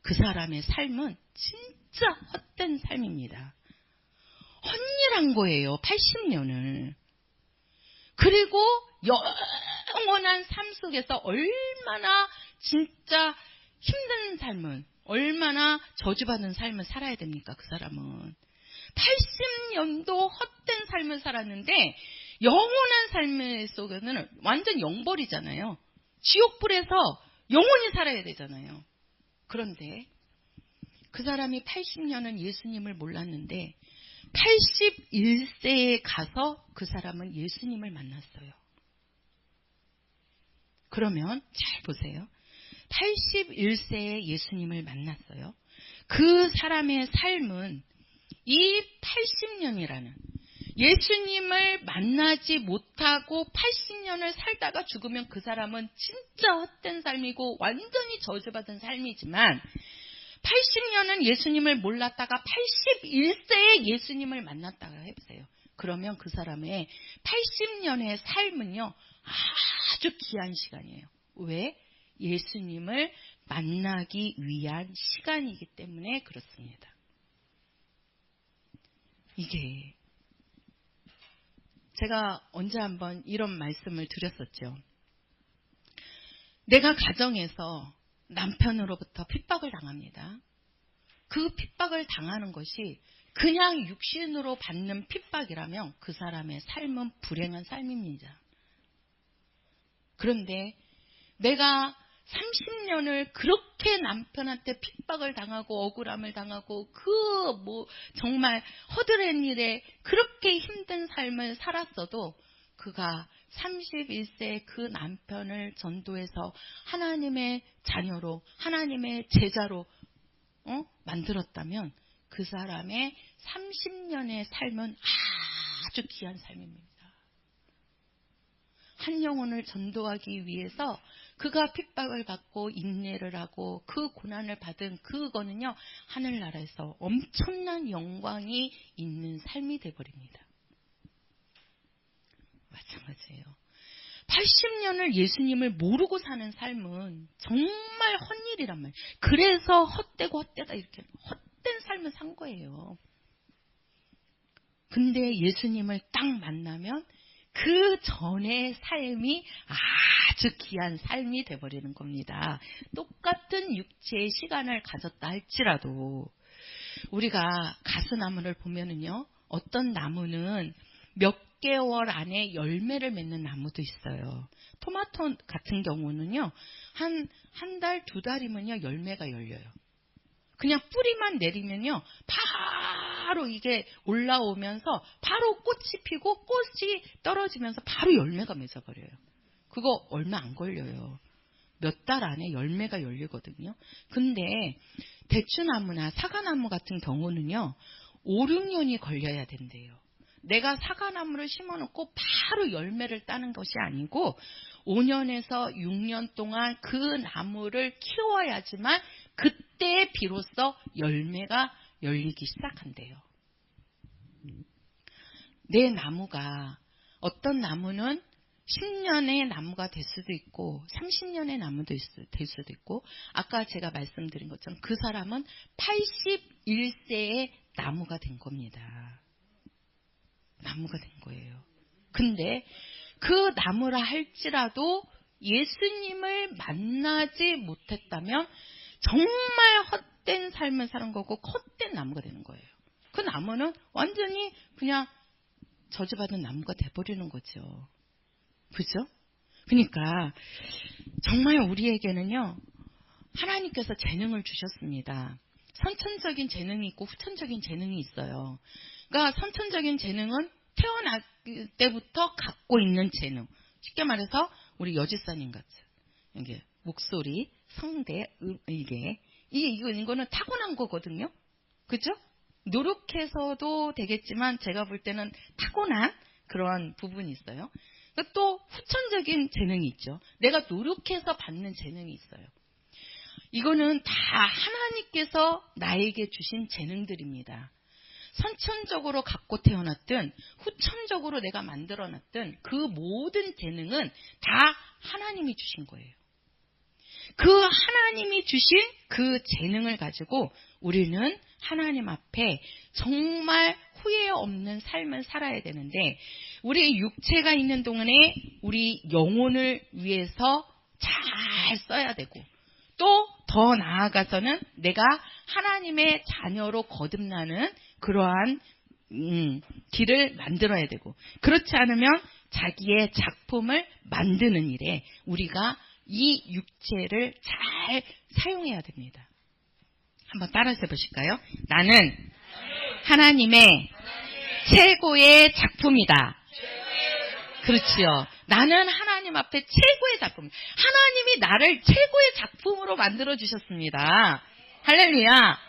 그 사람의 삶은 진짜 헛된 삶입니다. 헛일한 거예요. 80년을. 그리고 영원한 삶 속에서 얼마나 진짜 힘든 삶은 얼마나 저주받은 삶을 살아야 됩니까? 그 사람은. 80년도 헛된 삶을 살았는데 영원한 삶 속에는 완전 영벌이잖아요. 지옥불에서 영원히 살아야 되잖아요. 그런데 그 사람이 80년은 예수님을 몰랐는데 81세에 가서 그 사람은 예수님을 만났어요. 그러면 잘 보세요. 81세에 예수님을 만났어요. 그 사람의 삶은 이 80년이라는 예수님을 만나지 못하고 80년을 살다가 죽으면 그 사람은 진짜 헛된 삶이고 완전히 저주받은 삶이지만 80년은 예수님을 몰랐다가 81세에 예수님을 만났다가 해보세요. 그러면 그 사람의 80년의 삶은요 아주 귀한 시간이에요. 왜? 예수님을 만나기 위한 시간이기 때문에 그렇습니다. 이게 제가 언제 한번 이런 말씀을 드렸었죠. 내가 가정에서 남편으로부터 핍박을 당합니다. 그 핍박을 당하는 것이 그냥 육신으로 받는 핍박이라면 그 사람의 삶은 불행한 삶입니다. 그런데 내가 30년을 그렇게 남편한테 핍박을 당하고 억울함을 당하고 정말 허드렛 일에 그렇게 힘든 삶을 살았어도 그가 31세 그 남편을 전도해서 하나님의 자녀로 하나님의 제자로 만들었다면 그 사람의 30년의 삶은 아주 귀한 삶입니다. 한 영혼을 전도하기 위해서 그가 핍박을 받고 인내를 하고 그 고난을 받은 그거는요, 하늘나라에서 엄청난 영광이 있는 삶이 되어버립니다. 마찬가지예요. 80년을 예수님을 모르고 사는 삶은 정말 헛일이란 말이에요. 그래서 헛되다 이렇게 헛된 삶을 산 거예요. 근데 예수님을 딱 만나면 그 전의 삶이 아주 귀한 삶이 돼버리는 겁니다. 똑같은 육체의 시간을 가졌다 할지라도 우리가 가스나무를 보면은요, 어떤 나무는 몇 개월 안에 열매를 맺는 나무도 있어요. 토마토 같은 경우는요, 한 달, 두 달이면요, 열매가 열려요. 그냥 뿌리만 내리면요, 바로 이게 올라오면서 바로 꽃이 피고 꽃이 떨어지면서 바로 열매가 맺어버려요. 그거 얼마 안 걸려요. 몇 달 안에 열매가 열리거든요. 근데 대추나무나 사과나무 같은 경우는요, 5, 6년이 걸려야 된대요. 내가 사과나무를 심어놓고 바로 열매를 따는 것이 아니고 5년에서 6년 동안 그 나무를 키워야지만 그때 비로소 열매가 열리기 시작한대요. 내 나무가, 어떤 나무는 10년의 나무가 될 수도 있고 30년의 나무도 될 수도 있고, 아까 제가 말씀드린 것처럼 그 사람은 81세의 나무가 된 겁니다. 나무가 된 거예요. 근데 그 나무라 할지라도 예수님을 만나지 못했다면 정말 헛된 삶을 사는 거고 헛된 나무가 되는 거예요. 그 나무는 완전히 그냥 저주받은 나무가 돼버리는 거죠. 그죠? 그러니까 정말 우리에게는요, 하나님께서 재능을 주셨습니다. 선천적인 재능이 있고 후천적인 재능이 있어요. 그러니까 선천적인 재능은 태어날 때부터 갖고 있는 재능. 쉽게 말해서 우리 여지사님 같이 이게 목소리, 성대, 이거는 타고난 거거든요. 그죠? 노력해서도 되겠지만 제가 볼 때는 타고난 그런 부분이 있어요. 또 후천적인 재능이 있죠. 내가 노력해서 받는 재능이 있어요. 이거는 다 하나님께서 나에게 주신 재능들입니다. 선천적으로 갖고 태어났든 후천적으로 내가 만들어놨든 그 모든 재능은 다 하나님이 주신 거예요. 그 하나님이 주신 그 재능을 가지고 우리는 하나님 앞에 정말 후회 없는 삶을 살아야 되는데, 우리 육체가 있는 동안에 우리 영혼을 위해서 잘 써야 되고, 또 더 나아가서는 내가 하나님의 자녀로 거듭나는 그러한 길을 만들어야 되고, 그렇지 않으면 자기의 작품을 만드는 일에 우리가 이 육체를 잘 사용해야 됩니다. 한번 따라서 해보실까요? 나는 하나님의 최고의 작품이다. 그렇지요. 나는 하나님 앞에 최고의 작품. 하나님이 나를 최고의 작품으로 만들어 주셨습니다. 할렐루야.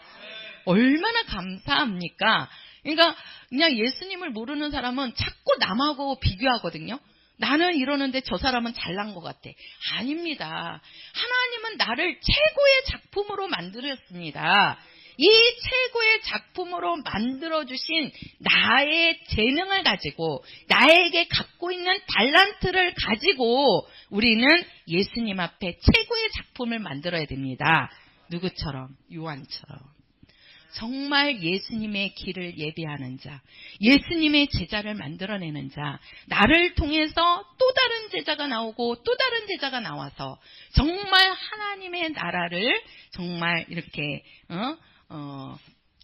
얼마나 감사합니까? 그러니까 그냥 예수님을 모르는 사람은 자꾸 남하고 비교하거든요. 나는 이러는데 저 사람은 잘난 것 같아. 아닙니다. 하나님은 나를 최고의 작품으로 만들었습니다. 이 최고의 작품으로 만들어주신 나의 재능을 가지고, 나에게 갖고 있는 달란트를 가지고 우리는 예수님 앞에 최고의 작품을 만들어야 됩니다. 누구처럼? 요한처럼. 정말 예수님의 길을 예비하는 자, 예수님의 제자를 만들어내는 자, 나를 통해서 또 다른 제자가 나오고 또 다른 제자가 나와서 정말 하나님의 나라를 정말 이렇게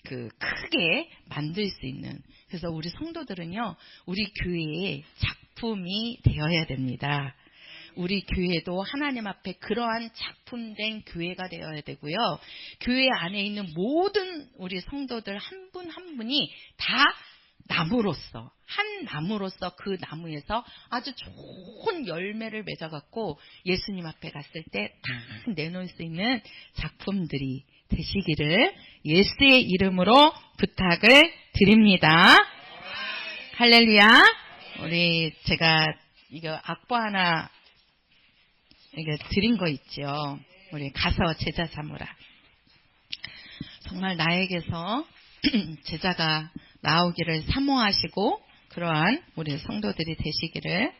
크게 만들 수 있는, 그래서 우리 성도들은요, 우리 교회의 작품이 되어야 됩니다. 우리 교회도 하나님 앞에 그러한 작품된 교회가 되어야 되고요. 교회 안에 있는 모든 우리 성도들 한 분 한 분이 다 나무로서, 한 나무로서 그 나무에서 아주 좋은 열매를 맺어갖고 예수님 앞에 갔을 때 딱 내놓을 수 있는 작품들이 되시기를 예수의 이름으로 부탁을 드립니다. 할렐루야. 우리 제가 이거 악보 하나 이거 드린 거 있죠. 우리 가서 제자 삼으라. 정말 나에게서 제자가 나오기를 사모하시고 그러한 우리 성도들이 되시기를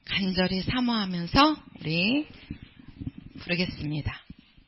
간절히 사모하면서 우리 부르겠습니다.